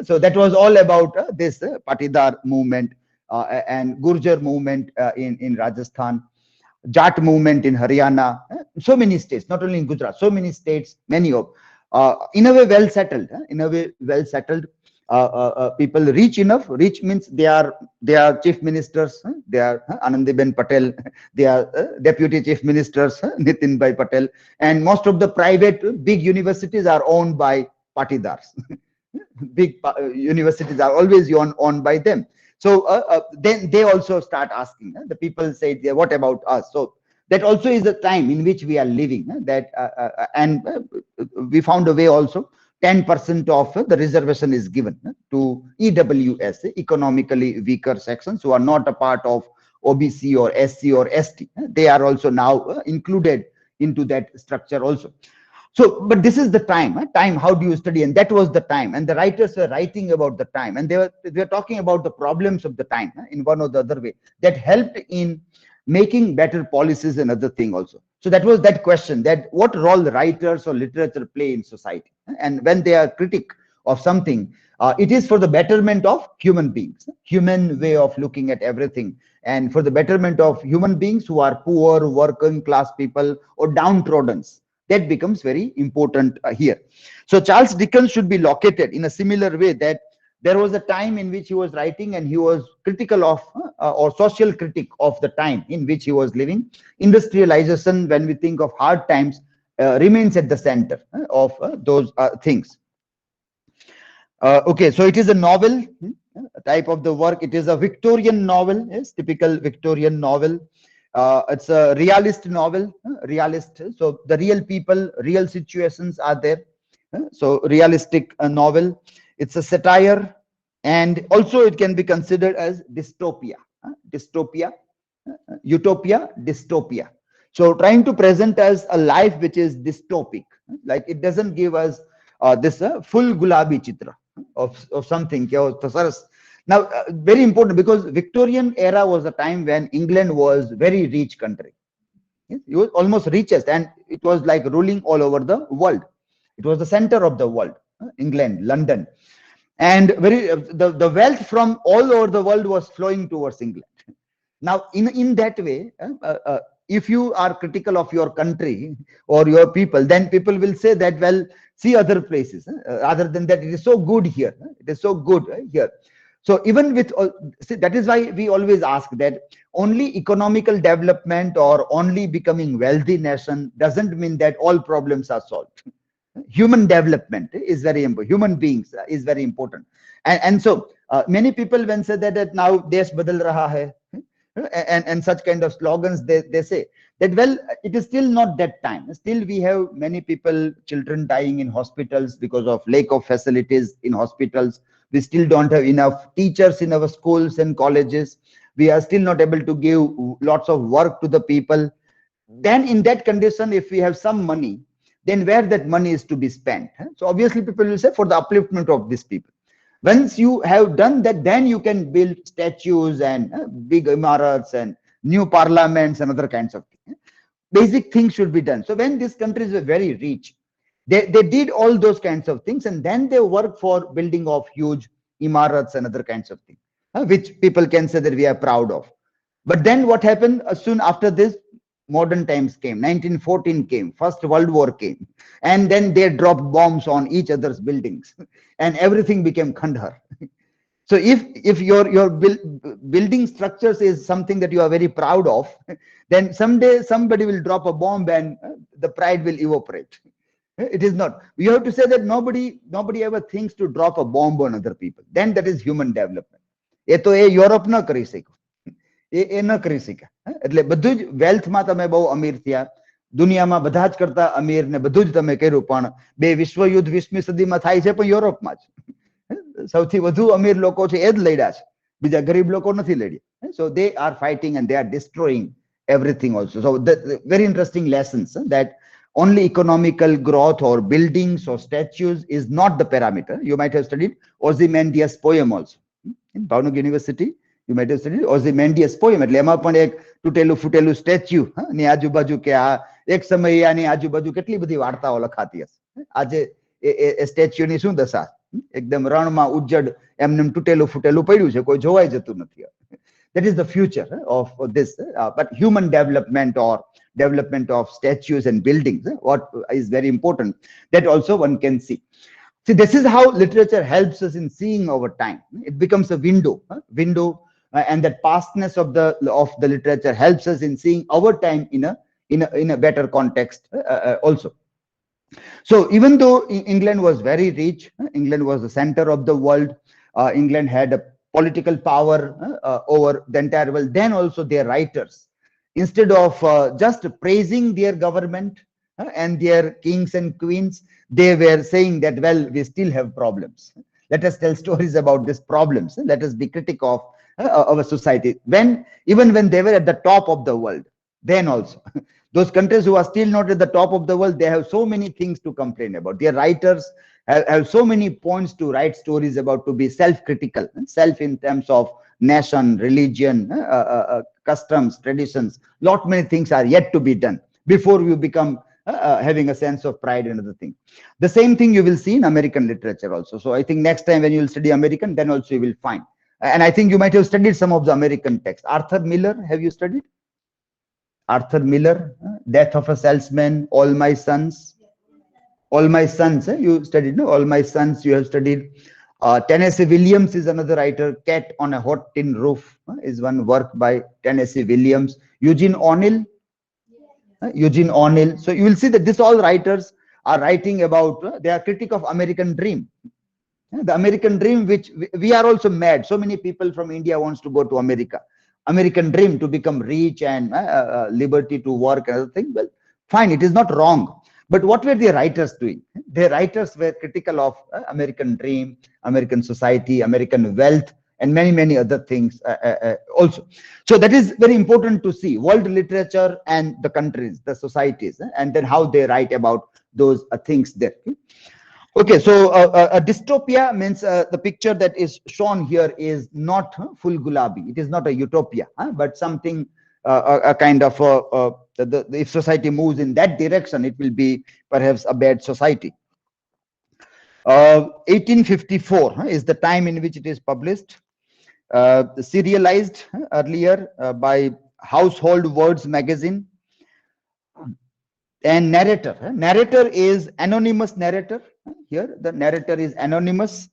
So that was all about this Patidar movement and Gurjar movement in Rajasthan, Jat movement in Haryana, so many states, not only in Gujarat, so many states, many of, in a way well settled, people rich enough. Rich means they are chief ministers, they are Anandiben Patel, they are deputy chief ministers, Nitin Bhai Patel, and most of the private big universities are owned by Patidars. Big universities are always owned by them. So then they also start asking, the people say, what about us? So that also is the time in which we are living, and we found a way also. 10% of the reservation is given to EWS, economically weaker sections, who are not a part of OBC or SC or ST. They are also now included into that structure also. So, but this is the time. How do you study? And that was the time. And the writers were writing about the time, and they were talking about the problems of the time in one or the other way that helped in making better policies and other thing also. So that was that question, that what role writers or literature play in society. And when they are critic of something, it is for the betterment of human beings, human way of looking at everything, and for the betterment of human beings who are poor, working class people or downtrodden. That becomes very important here. So Charles Dickens should be located in a similar way, that there was a time in which he was writing and he was critical of or social critic of the time in which he was living. Industrialization, when we think of hard times, remains at the center of those things. Okay, so it is a novel type of the work. It is a Victorian novel, yes, typical Victorian novel. It's a realist novel, realist. So the real people, real situations are there. So realistic novel. It's a satire, and also it can be considered as dystopia. Dystopia, utopia, dystopia. So trying to present as a life which is dystopic, like it doesn't give us this full gulabi chitra of something. Now, very important, because Victorian era was a time when England was very rich country. It was almost richest, and it was like ruling all over the world. It was the center of the world, England, London, and the wealth from all over the world was flowing towards England. Now, in that way, if you are critical of your country or your people, then people will say that, well, see other places. Other than that, it is so good here. It is so good here. So even with, see, that is why we always ask that only economical development or only becoming wealthy nation doesn't mean that all problems are solved. Human development is very important. Human beings is very important. And so many people when say that now desh badal raha hai, and such kind of slogans, they say that, well, it is still not that time. Still we have many people, children dying in hospitals because of lack of facilities in hospitals. We still don't have enough teachers in our schools and colleges. We are still not able to give lots of work to the people. Then in that condition, if we have some money, then where that money is to be spent? So obviously people will say for the upliftment of these people. Once you have done that, then you can build statues and big imarats and new parliaments and other kinds of things. Basic things should be done. So when these countries were very rich, they did all those kinds of things, and then they work for building of huge imarats and other kinds of things, which people can say that we are proud of. But then what happened soon after this? Modern times came. 1914 came. First World War came, and then they dropped bombs on each other's buildings, and everything became Kandahar. So if your building structures is something that you are very proud of, then someday somebody will drop a bomb and the pride will evaporate. It is not. You have to say that nobody ever thinks to drop a bomb on other people. Then that is human development. એ તો એ Europe ન કરી શક્યો, એ ન કરી શક્યા. એટલે બધું જ વેલ્થમાં તમે બહુ અમીર થયા, દુનિયામાં બધા જ કરતા અમીર ને બધું જ તમે કર્યું, પણ બે વિશ્વયુદ્ધ 20મી સદીમાં થાય છે પણ યુરોપમાં જ. સૌથી વધુ અમીર લોકો છે એ જ લડ્યા છે, બીજા ગરીબ લોકો નથી લડ્યા. So they are fighting and they are destroying everything also. So the very interesting lessons that only economical growth or buildings or statues is not the parameter. You might have studied Ozymandias poem also in Bhavnagar University. You might have studied Ozymandias poem. એટલે એમાં પણ એક તૂટેલું ફૂટેલું statue ની આજુબાજુ કે આ એક સમયે આની આજુબાજુ કેટલી બધી વાર્તાઓ લખાતી હશે. આજે એ સ્ટેચ્યુની શું દશા? એકદમ રણમાં ઉજ્જડ એમને તૂટેલું ફૂટેલું પડ્યું છે, કોઈ જોવાય જતું નથી. That is the future of this. But human development or development of statues and buildings, what is very important, that also one can see. See, this is how literature helps us in seeing over time. It becomes a window, and that pastness of the literature helps us in seeing our time in a better context also. So even though England was very rich, England was the center of the world, England had a political power over the entire world, then also their writers, instead of just praising their government and their kings and queens, they were saying that, well, we still have problems. Let us tell stories about these problems. Let us be critical of our society. Even when they were at the top of the world, then also those countries who are still not at the top of the world, they have so many things to complain about. Their writers have so many points to write stories about, to be self-critical, self in terms of nation, religion, customs, traditions. Lot many things are yet to be done before you become having a sense of pride and other thing. The same thing you will see in American literature also. So I think next time when you will study American, then also you will find. And I think you might have studied some of the American texts. Arthur Miller, have you studied? Arthur Miller, Death of a Salesman, All My Sons. All My Sons, you studied, no? All My Sons, you have studied. Tennessee Williams is another writer. Cat on a Hot Tin Roof is one work by Tennessee Williams. Eugene O'Neill. Eugene O'Neill. So you will see that this all writers are writing about, they are critic of American dream. The American dream, which we are also mad. So many people from India wants to go to America. American dream to become rich and liberty to work and other thing. Well, fine, it is not wrong. But what were the writers doing? The writers were critical of American dream, American society, American wealth, and many, many other things also. So that is very important to see world literature and the countries, the societies, and then how they write about those things there. Okay, so a dystopia means the picture that is shown here is not full gulabi. It is not a utopia, but something, a kind of, if society moves in that direction, it will be perhaps a bad society. 1854 is the time in which it is published, serialized earlier by Household Words magazine. And narrator is anonymous narrator. Here the narrator is anonymous,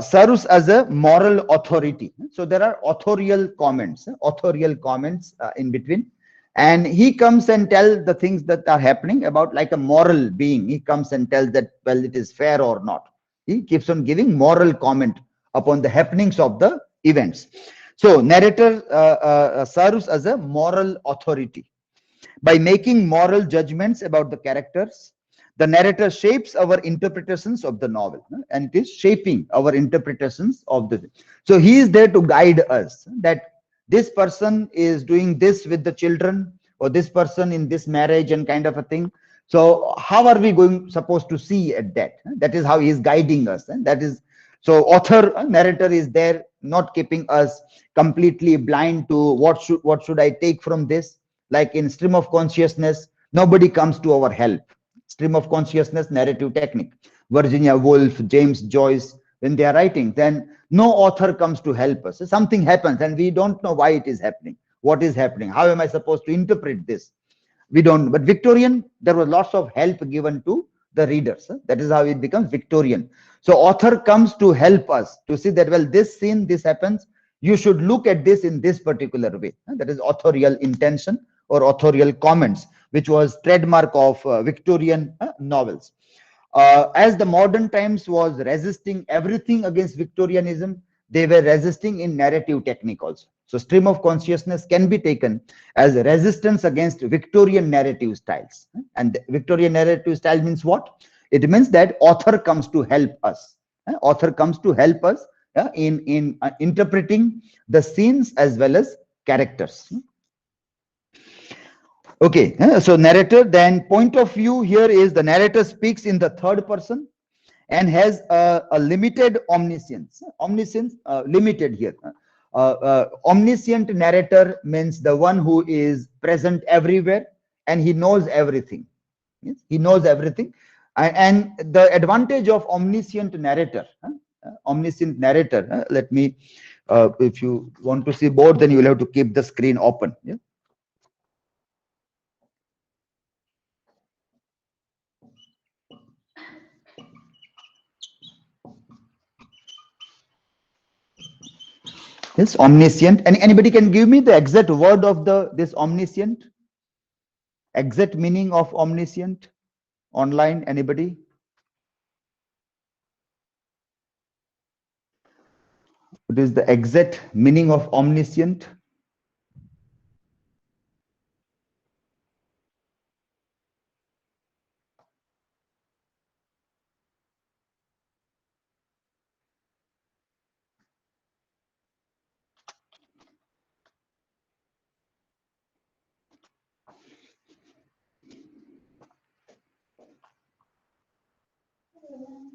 serves as a moral authority. So there are authorial comments in between, and he comes and tells the things that are happening about, like a moral being. He comes and tells that, well, it is fair or not. He keeps on giving moral comment upon the happenings of the events. So narrator serves as a moral authority. By making moral judgments about the characters, the narrator shapes our interpretations of the novel, and it is shaping our interpretations of the. So he is there to guide us that this person is doing this with the children, or this person in this marriage and kind of a thing. So how are we supposed to see at that? That is how he is guiding us, and that is, so author, narrator is there, not keeping us completely blind to what should I take from this. Like in Stream of Consciousness, nobody comes to our help. Stream of Consciousness narrative technique, Virginia Woolf, James Joyce, when they are writing, then no author comes to help us. Something happens and we don't know why it is happening. what is happening, how am I supposed to interpret this? We don't. But Victorian, there was lots of help given to the readers. That is how it becomes Victorian. So author comes to help us to see that, well, this scene, this happens, you should look at this in this particular way. That is authorial intention or authorial comments, which was trademark of Victorian novels. As the modern times was resisting everything against Victorianism, they were resisting in narrative technique also. So stream of consciousness can be taken as a resistance against Victorian narrative styles. And Victorian narrative style means what? It means that author comes to help us. Author comes to help us in interpreting the scenes as well as characters. Okay, so narrator, then point of view here is the narrator speaks in the third person and has a limited omniscience. Omniscience, limited here. Omniscient narrator means the one who is present everywhere and he knows everything. Yes? He knows everything. And the advantage of omniscient narrator, let me, if you want to see board, then you will have to keep the screen open. Yeah? Yes, omniscient. And anybody can give me the exact word of this omniscient? Exact meaning of omniscient online, anybody? What is the exact meaning of omniscient?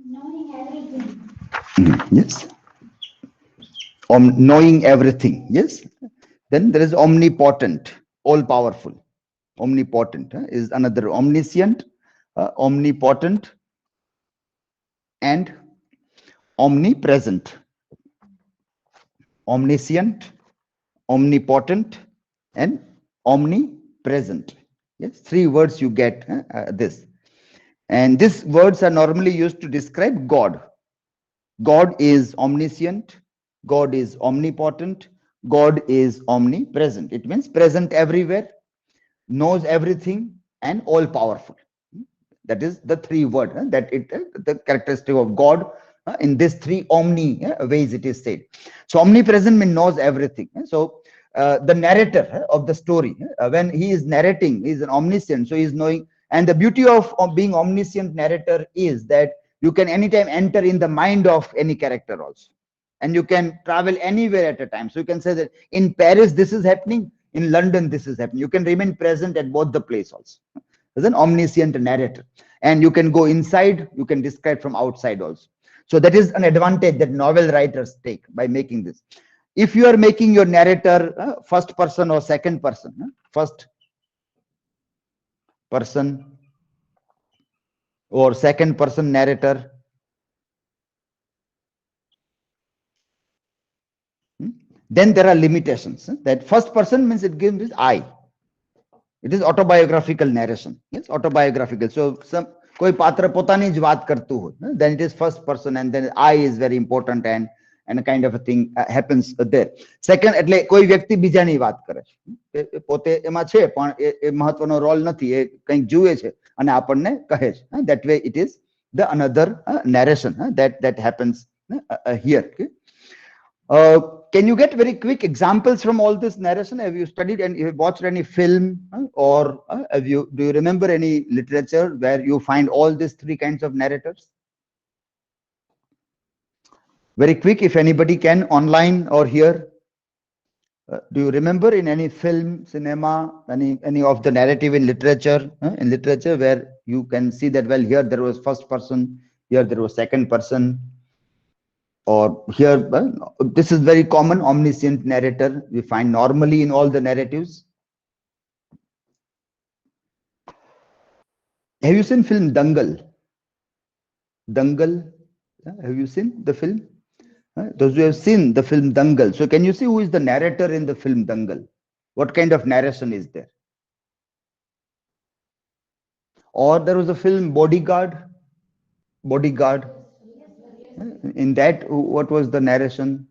Knowing everything. Yes. Knowing everything. Yes. Then there is omnipotent, all powerful. Omnipotent is another. Omniscient, omnipotent, and omnipresent. Omniscient, omnipotent, and omnipresent. Yes, three words you get this. And these words are normally used to describe God. God is omniscient, God is omnipotent, God is omnipresent. It means present everywhere, knows everything, and all powerful. That is the three word the characteristic of God in this three omni ways it is said. So omnipresent means knows everything. So the narrator of the story, when he is narrating, he is an omniscient, so he is knowing. And the beauty of being omniscient narrator is that you can anytime enter in the mind of any character also, and you can travel anywhere at a time. So you can say that in Paris this is happening, in London this is happening. You can remain present at both the place also. As an omniscient narrator, and you can go inside, you can describe from outside also. So that is an advantage that novel writers take by making this. If you are making your narrator first person or second person, first person or second person narrator, then there are limitations. That first person means it gives I. It is autobiographical narration. Yes, autobiographical. So some કોઈ પાત્ર પોતાની જ વાત કરતું હોય, then it is first person, and then I is very important, and a kind of a thing happens there. Second, એટલે કોઈ વ્યક્તિ બીજાની વાત કરે છે, પોતે એમાં છે પણ એ મહત્વનો રોલ નથી, એ કંઈક જુએ છે અને આપણને કહે છે. That way it is the another narration that happens here. Okay? Can you get very quick examples from all this narration? Have you studied and have you watched any film, or do you remember any literature where you find all these three kinds of narrators? Very quick, if anybody can, online or here. Do you remember in any film, cinema, any of the narrative in literature, where you can see that, well, here there was first person, here there was second person, or here this is very common, omniscient narrator we find normally in all the narratives. Have you seen film Dangal? Have you seen the film? Those who have seen the film Dangal, so can you see who is the narrator in the film Dangal? What kind of narration is there? Or there was a film Bodyguard. Bodyguard. In that, what was the narration?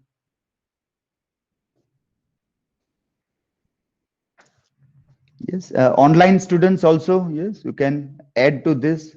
Yes, online students also, yes, you can add to this.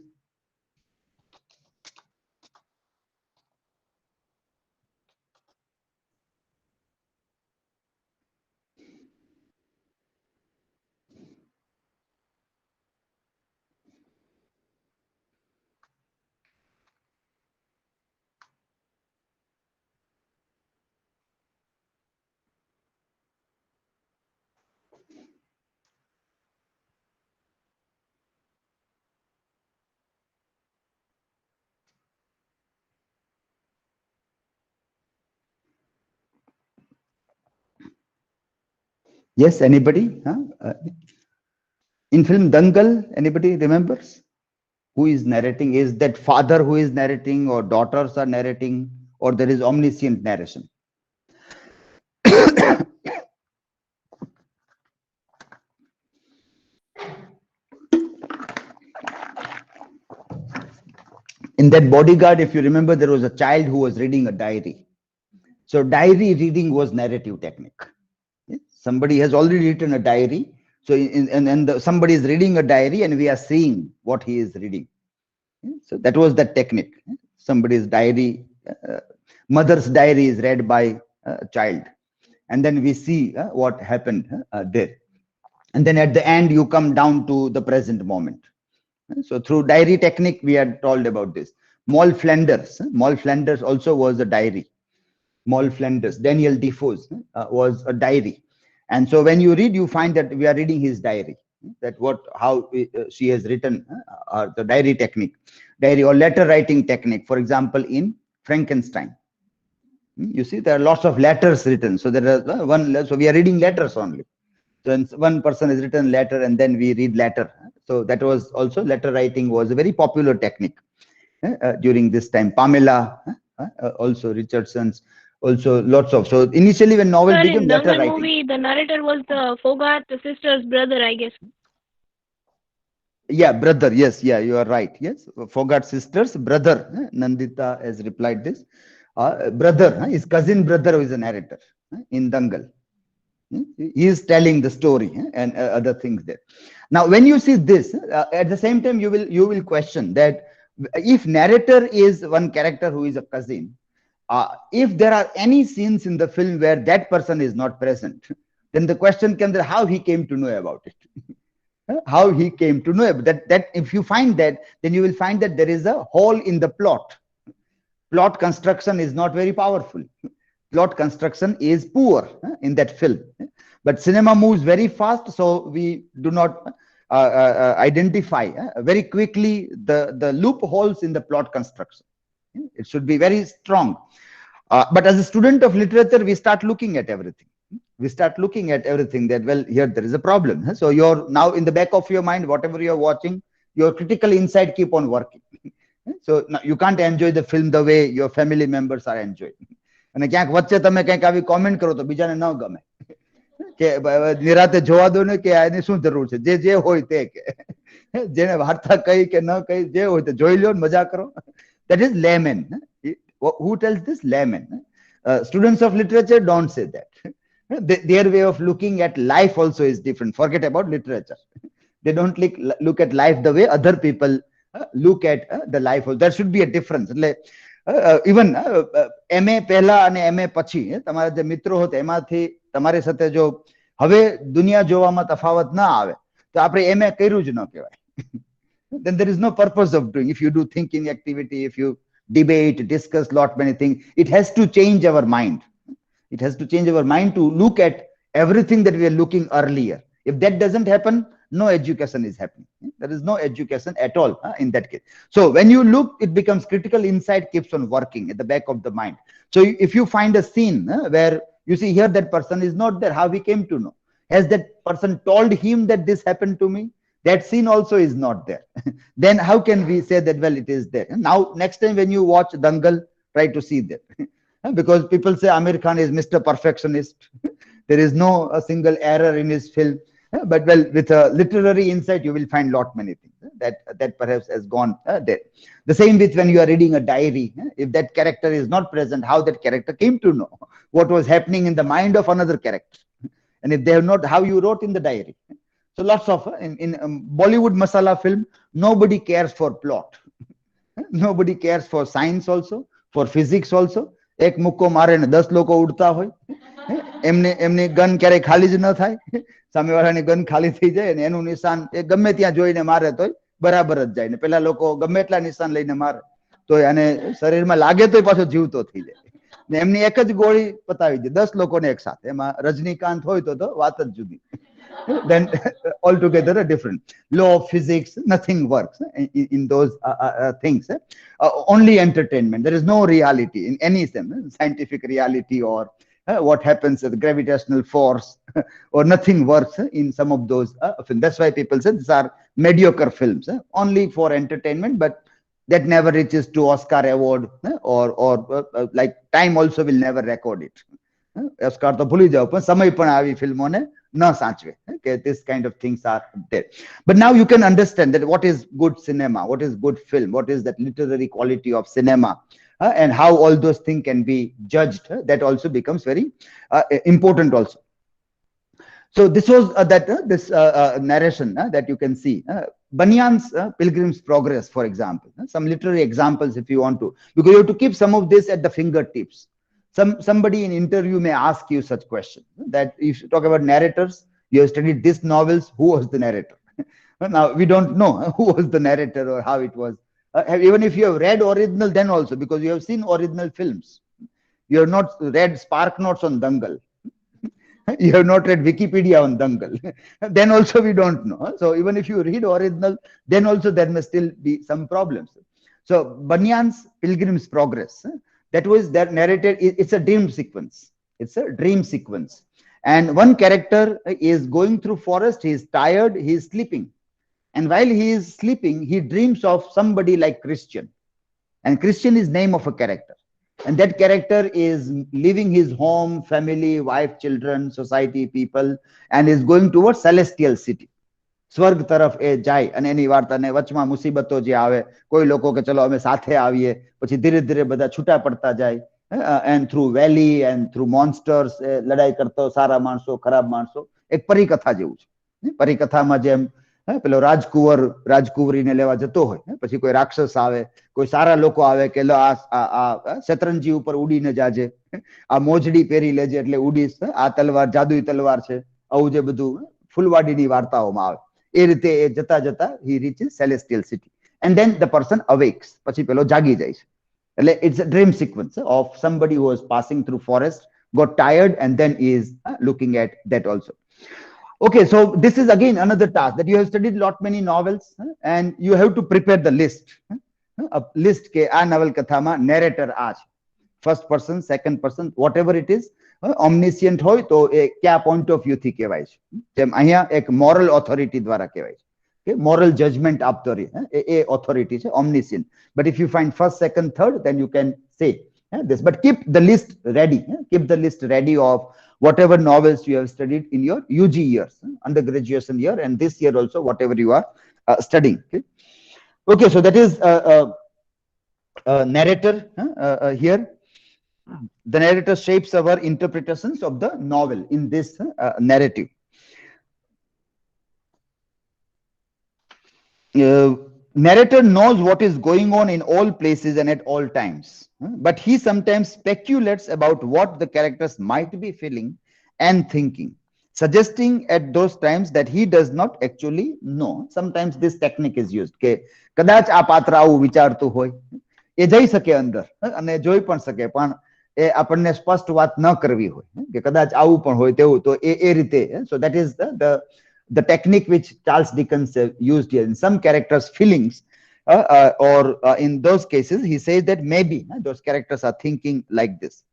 Yes, anybody? Huh? In film Dangal, anybody remembers? Who is narrating? Is that father who is narrating, or daughters are narrating, or there is omniscient narration? In that Bodyguard, if you remember, there was a child who was reading a diary. So diary reading was narrative technique. Somebody has already written a diary. So somebody is reading a diary and we are seeing what he is reading. So that was the technique. Somebody's diary, mother's diary is read by a child. And then we see what happened there. And then at the end, you come down to the present moment. So through diary technique, we are told about this. Moll Flanders. Moll Flanders also was a diary. Moll Flanders, Daniel Defoe's was a diary. And so when you read, you find that we are reading his diary. That how she has written the diary technique, diary or letter writing technique. For example, in Frankenstein, you see there are lots of letters written. So there are so we are reading letters only. So one person has written letter and then we read letter. So that was also letter writing was a very popular technique during this time. Pamela, also Richardson's, also lots of. So initially when novel began, In letter Dangal writing. movie, the narrator was the Fogart sister's brother, I guess. Yeah, brother. Yes, yeah, you are right. Yes, Fogart sisters, brother. Nandita has replied this. Brother, his cousin brother who is a narrator in Dangal. He is telling the story and other things there. Now, when you see this, at the same time, you will question that if narrator is one character who is a cousin, if there are any scenes in the film where that person is not present, then the question comes that how he came to know about it. How he came to know that if you find that, then you will find that there is a hole in the plot. Plot construction is not very powerful. Plot construction is poor in that film. But cinema moves very fast, so we do not identify very quickly the loopholes in the plot construction. It should be very strong. But as a student of literature, we start looking at everything. We start looking at everything that, well, here there is a problem. So you're now in the back of your mind, whatever you're watching, your critical insight keep on working. So you can't enjoy the film the way your family members are enjoying. અને ક્યાંક વચ્ચે તમે કંઈક આવી comment કરો તો બીજાને ન ગમે કે નિરાતે જોવા દો ને કે આની શું જરૂર છે જે જે હોય તે કે જેને વાર્તા કહી કે ન કહી જે હોય તો જોઈ લ્યો ને મજા કરો. That is layman. Who tells this? Layman. Students of literature don't say that. Their way of looking at life also is different. Forget about literature. They don't look at life the way other people look at the life. There should be a difference. Even MA પહેલા અને MA પછી તમારા જે મિત્રો હતા એમાંથી તમારી સાથે જો હવે દુનિયા જોવામાં તફાવત ના આવે તો આપણે MA કર્યું જ ન કહેવાય. Then there is no purpose of doing. If you do thinking activity, if you debate, discuss lot many things, it has to change our mind. It has to change our mind to look at everything that we are looking earlier. If that doesn't happen, no education is happening. There is no education at all in that case. So when you look, it becomes critical insight keeps on working at the back of the mind. So if you find a scene where you see here that person is not there, how he came to know? Has that person told him that this happened to me? That scene also is not there. Then how can we say that, well, it is there? Now, next time when you watch Dangal, try to see that. Because people say Amir Khan is Mr. Perfectionist. There is no a single error in his film. But well, with a literary insight, you will find lot many things that perhaps has gone there. The same with when you are reading a diary. If that character is not present, how that character came to know what was happening in the mind of another character, and if they have not, how you wrote in the diary. So lots of in Bollywood masala film, nobody cares for plot. Nobody cares for science also, for physics also. એક મુક્કો મારે ને 10 લોકો ઉડતા હોય, એમને gun ક્યારે ખાલી જ ન થાય, સામેવાળાની ગન ખાલી થઈ જાય ને એનું નિશાન એ ગમે ત્યાં જોઈને મારે તોય બરાબર જ જાય ને પેલા લોકો ગમે એટલા નિશાન લઈને મારે તો અને શરીરમાં લાગે તોય પાછો જીવતો થઈ જાય ને એમની એક જ ગોળી પતાવી દે 10 લોકોને એક સાથે. એમાં રજનીકાંત હોય તો વાત જ જુદી. Then altogether a different law of physics, nothing works in those things. Only entertainment. There is no reality in any sense, scientific reality or what happens with the gravitational force or nothing works in some of those films. That's why people say these are mediocre films, only for entertainment, but that never reaches to Oscar award or like time also will never record it. Oscar તો ભૂલી જાવ પણ સમય પણ આવી ફિલ્મોને ન સાચવે. Okay, this kind of things are there. But now you can understand that what is good cinema, what is good film, what is that literary quality of cinema, and how all those things can be judged. That also becomes very important also. So this was this narration that you can see. Bunyan's Pilgrim's Progress, for example. Some literary examples if you want to, because you have to keep some of this at the fingertips. Somebody in interview may ask you such question, that if you talk about narrators, you have studied these novels, who was the narrator? Now we don't know who was the narrator or how it was. Even if you have read original, then also, because you have seen original films, you have not read Spark Notes on Dangal, you have not read Wikipedia on Dangal, then also we don't know. So even if you read original, then also there may still be some problems. So Bunyan's Pilgrim's Progress, that was that narrated, it's a dream sequence. It's a dream sequence. And one character is going through forest, he is tired, he is sleeping. And while he is sleeping, he dreams of somebody like Christian. And Christian is name of a character. And that character is leaving his home, family, wife, children, society, people, and is going towards celestial city. સ્વર્ગ તરફ એ જાય અને એની વાર્તાને વચમાં મુસીબતો જે આવે, કોઈ લોકો કે ચલો અમે સાથે આવીએ, પછી ધીરે ધીરે બધા છૂટા પડતા જાય, and through valley and through monsters લડાઈ કરતો સારા માણસો ખરાબ માણસો, એક પરિકથા જેવું છે. પરિકથામાં જેમ પેલો રાજકુંવર રાજકુંવરીને લેવા જતો હોય, પછી કોઈ રાક્ષસ આવે, કોઈ સારા લોકો આવે કે આ શતરંજી ઉપર ઉડીને જાજે, આ મોજડી પહેરી લેજે એટલે ઉડીશ, આ તલવાર જાદુઈ તલવાર છે, આવું જે બધું ફૂલવાડીની વાર્તાઓમાં આવે. એ રીતે એ જતા જતા he reaches celestial city and then the person awakes, પછી પેલો જાગી જાય છે. એટલે it's a dream sequence of somebody who was passing through forest, got tired, and then is looking at that also. Okay, so this is again another task that you have studied lot many novels, and you have to prepare the list. A list ke આ નવલકથામાં narrator આ છે, first person, second person, whatever it is. ઓમનિસિયન્ટ હોય તો એ કયા point of view થી કહેવાય છે, જેમ અહીંયા એક મોરલ ઓથોરિટી દ્વારા કહેવાય છે, મોરલ જજમેન્ટ આપતો રહે, એ ઓથોરિટી છે omniscient. But if you find first, second, third, then you can say this, but keep the list ready. Keep the list ready of whatever novels you have studied in your UG years, undergraduation year, and this year also whatever you are studying. Okay, so that is narrator here. The narrator shapes our interpretations of the novel in this narrative. Narrator knows what is going on in all places and at all times, but he sometimes speculates about what the characters might be feeling and thinking, suggesting at those times that he does not actually know. Sometimes this technique is used કે કદાચ આ પાત્ર આવું વિચારતું હોય, એ જઈ શકે અંદર અને જોઈ પણ શકે, પણ એ આપણને સ્પષ્ટ વાત ન કરવી હોય કે કદાચ આવું પણ હોય તેવું, તો એ રીતે. So that is the technique which Charles Dickens used here. In some characters' feelings, or in those cases, he says that maybe those characters are thinking like this.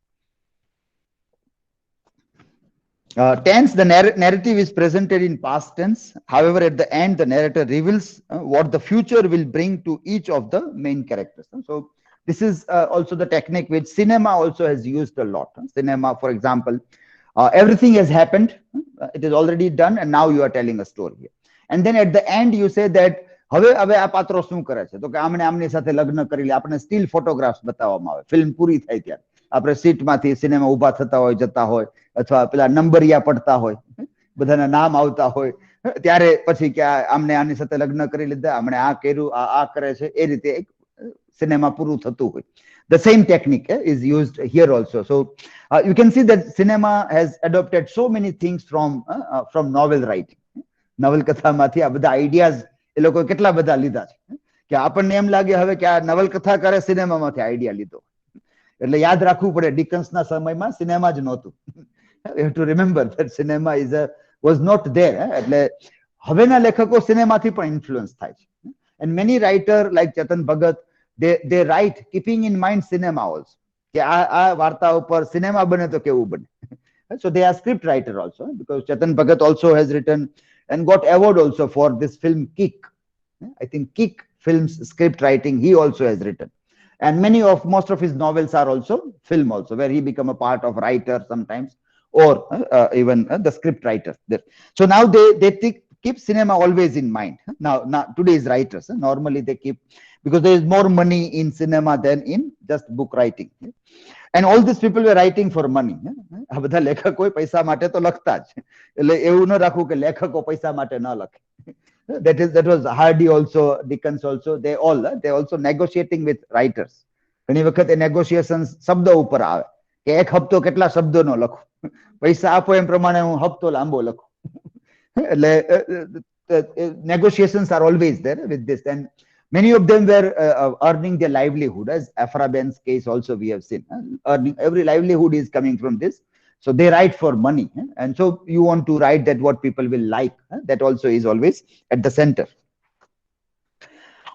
Tense, the narrative is presented in past tense. However, at the end, the narrator reveals what the future will bring to each of the main characters. So this is also the technique which cinema also has used a lot. Cinema, for example, Everything has happened. It is already done, and now you are telling a story here. And then at the end, you say that હવે આ પાત્રો શું કરે છે તો કે આમણે આમની સાથે લગ્ન કરી લે. આપણે સ્ટીલ ફોટોગ્રાફ્સ બતાવવામાં આવે. ફિલ્મ પૂરી થાય ત્યારે આપણે સીટમાંથી સિનેમા ઉભા થતા હોય, જતા હોય, અથવા પેલા નંબરિયા પડતા હોય, બધાના નામ આવતા હોય, ત્યારે પછી કે આમને આની સાથે લગ્ન કરી લીધા, આમણે આ કર્યું, આ કરે છે, એ રીતે એક સિનેમા પૂરું થતું હોય. The same technique is used here also. So you can see that cinema has adopted so many things from novel writing. નવલકથામાંથી આ બધા આઈડિયાઝ એ લોકો કેટલા બધા લીધા છે કે આપણને એમ લાગે હવે કે આ નવલકથા કરે, સિનેમામાંથી આઈડિયા લીધો. એટલે યાદ રાખવું પડે, ડિકન્સના સમયમાં સિનેમા જ નહોતું. You have to remember that cinema was not there. એટલે હવેના લેખકો સિનેમાથી પણ ઇન્ફ્લુઅન્સ થાય છે. And many writer like Chetan Bhagat, they write keeping in mind cinema also. કે આ વાર્તા ઉપર સિનેમા બને તો કેવું બને. So they are script writer also, because Chetan Bhagat also has written and got award also for this film Kick. I think Kick film's script writing he also has written. And most of his novels are also film also, where he become a part of writer sometimes, or even the script writer there. So now they keep cinema always in mind. Now today's writers normally they keep, because there is more money in cinema than in just book writing. And all these people were writing for money. આ બધા લેખકો પૈસા માટે તો લખતા જ. એટલે એવું ન રાખવું કે લેખકો પૈસા માટે ન લખે. That was Hardy also, Dickens also. They also negotiating with writers. ઘણી વખત એ negotiations શબ્દ ઉપર આવે કે એક હપ્તો કેટલા શબ્દોનો લખું, પૈસા આપો એમ પ્રમાણે હું હપ્તો લાંબો લખું. એટલે negotiations are always there with this, and many of them were earning their livelihood, as Afra Ben's case also we have seen. Earning, every livelihood is coming from this. So they write for money. And so you want to write that what people will like. That also is always at the center.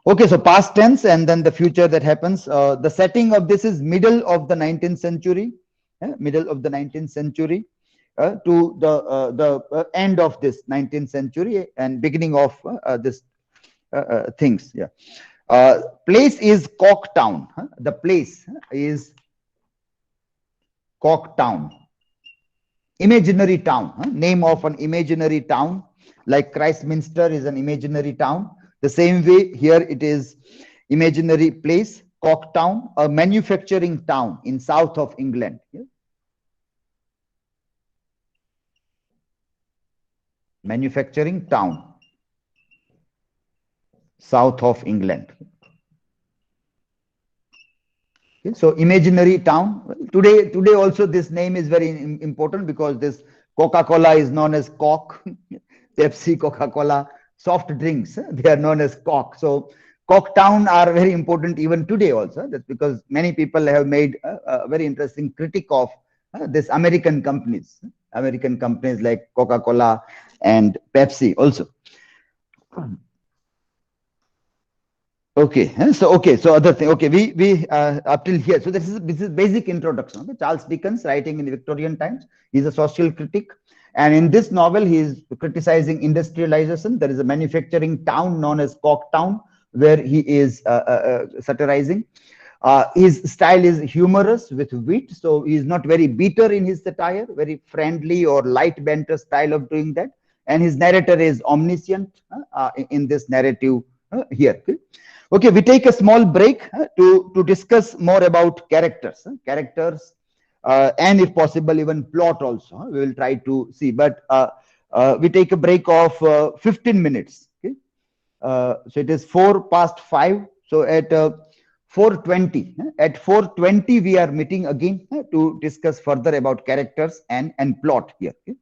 Okay, so past tense and then the future that happens. The setting of this is middle of the 19th century. Middle of the 19th century to the end of this 19th century and beginning of this things. Yeah. Place is Corktown. The place is Corktown. Imaginary town. Name of an imaginary town, like Christminster is an imaginary town. The same way here it is imaginary place, Corktown, a manufacturing town in south of England. Manufacturing town, south of England. Okay, so imaginary town. Today also this name is very important, because this Coca-Cola is known as Coke. Pepsi, Coca-Cola, soft drinks, they are known as Coke. So Corktown are very important even today also. That's because many people have made a very interesting critique of this American companies like Coca-Cola and Pepsi also. Okay, so other thing. Okay, we up till here. So this is basic introduction. Okay? Charles Dickens, writing in the Victorian times, he's a social critic, and in this novel he is criticizing industrialization. There is a manufacturing town known as Corktown, where he is satirizing. His style is humorous with wit, so he is not very bitter in his satire, very friendly or light banter style of doing that. And his narrator is omniscient in this narrative here. Okay, we take a small break to discuss more about characters, and if possible even plot also. We will try to see, but we take a break of 15 minutes. Okay, so it is 5:04. So at 4:20, at 4:20 we are meeting again to discuss further about characters and plot here. Okay?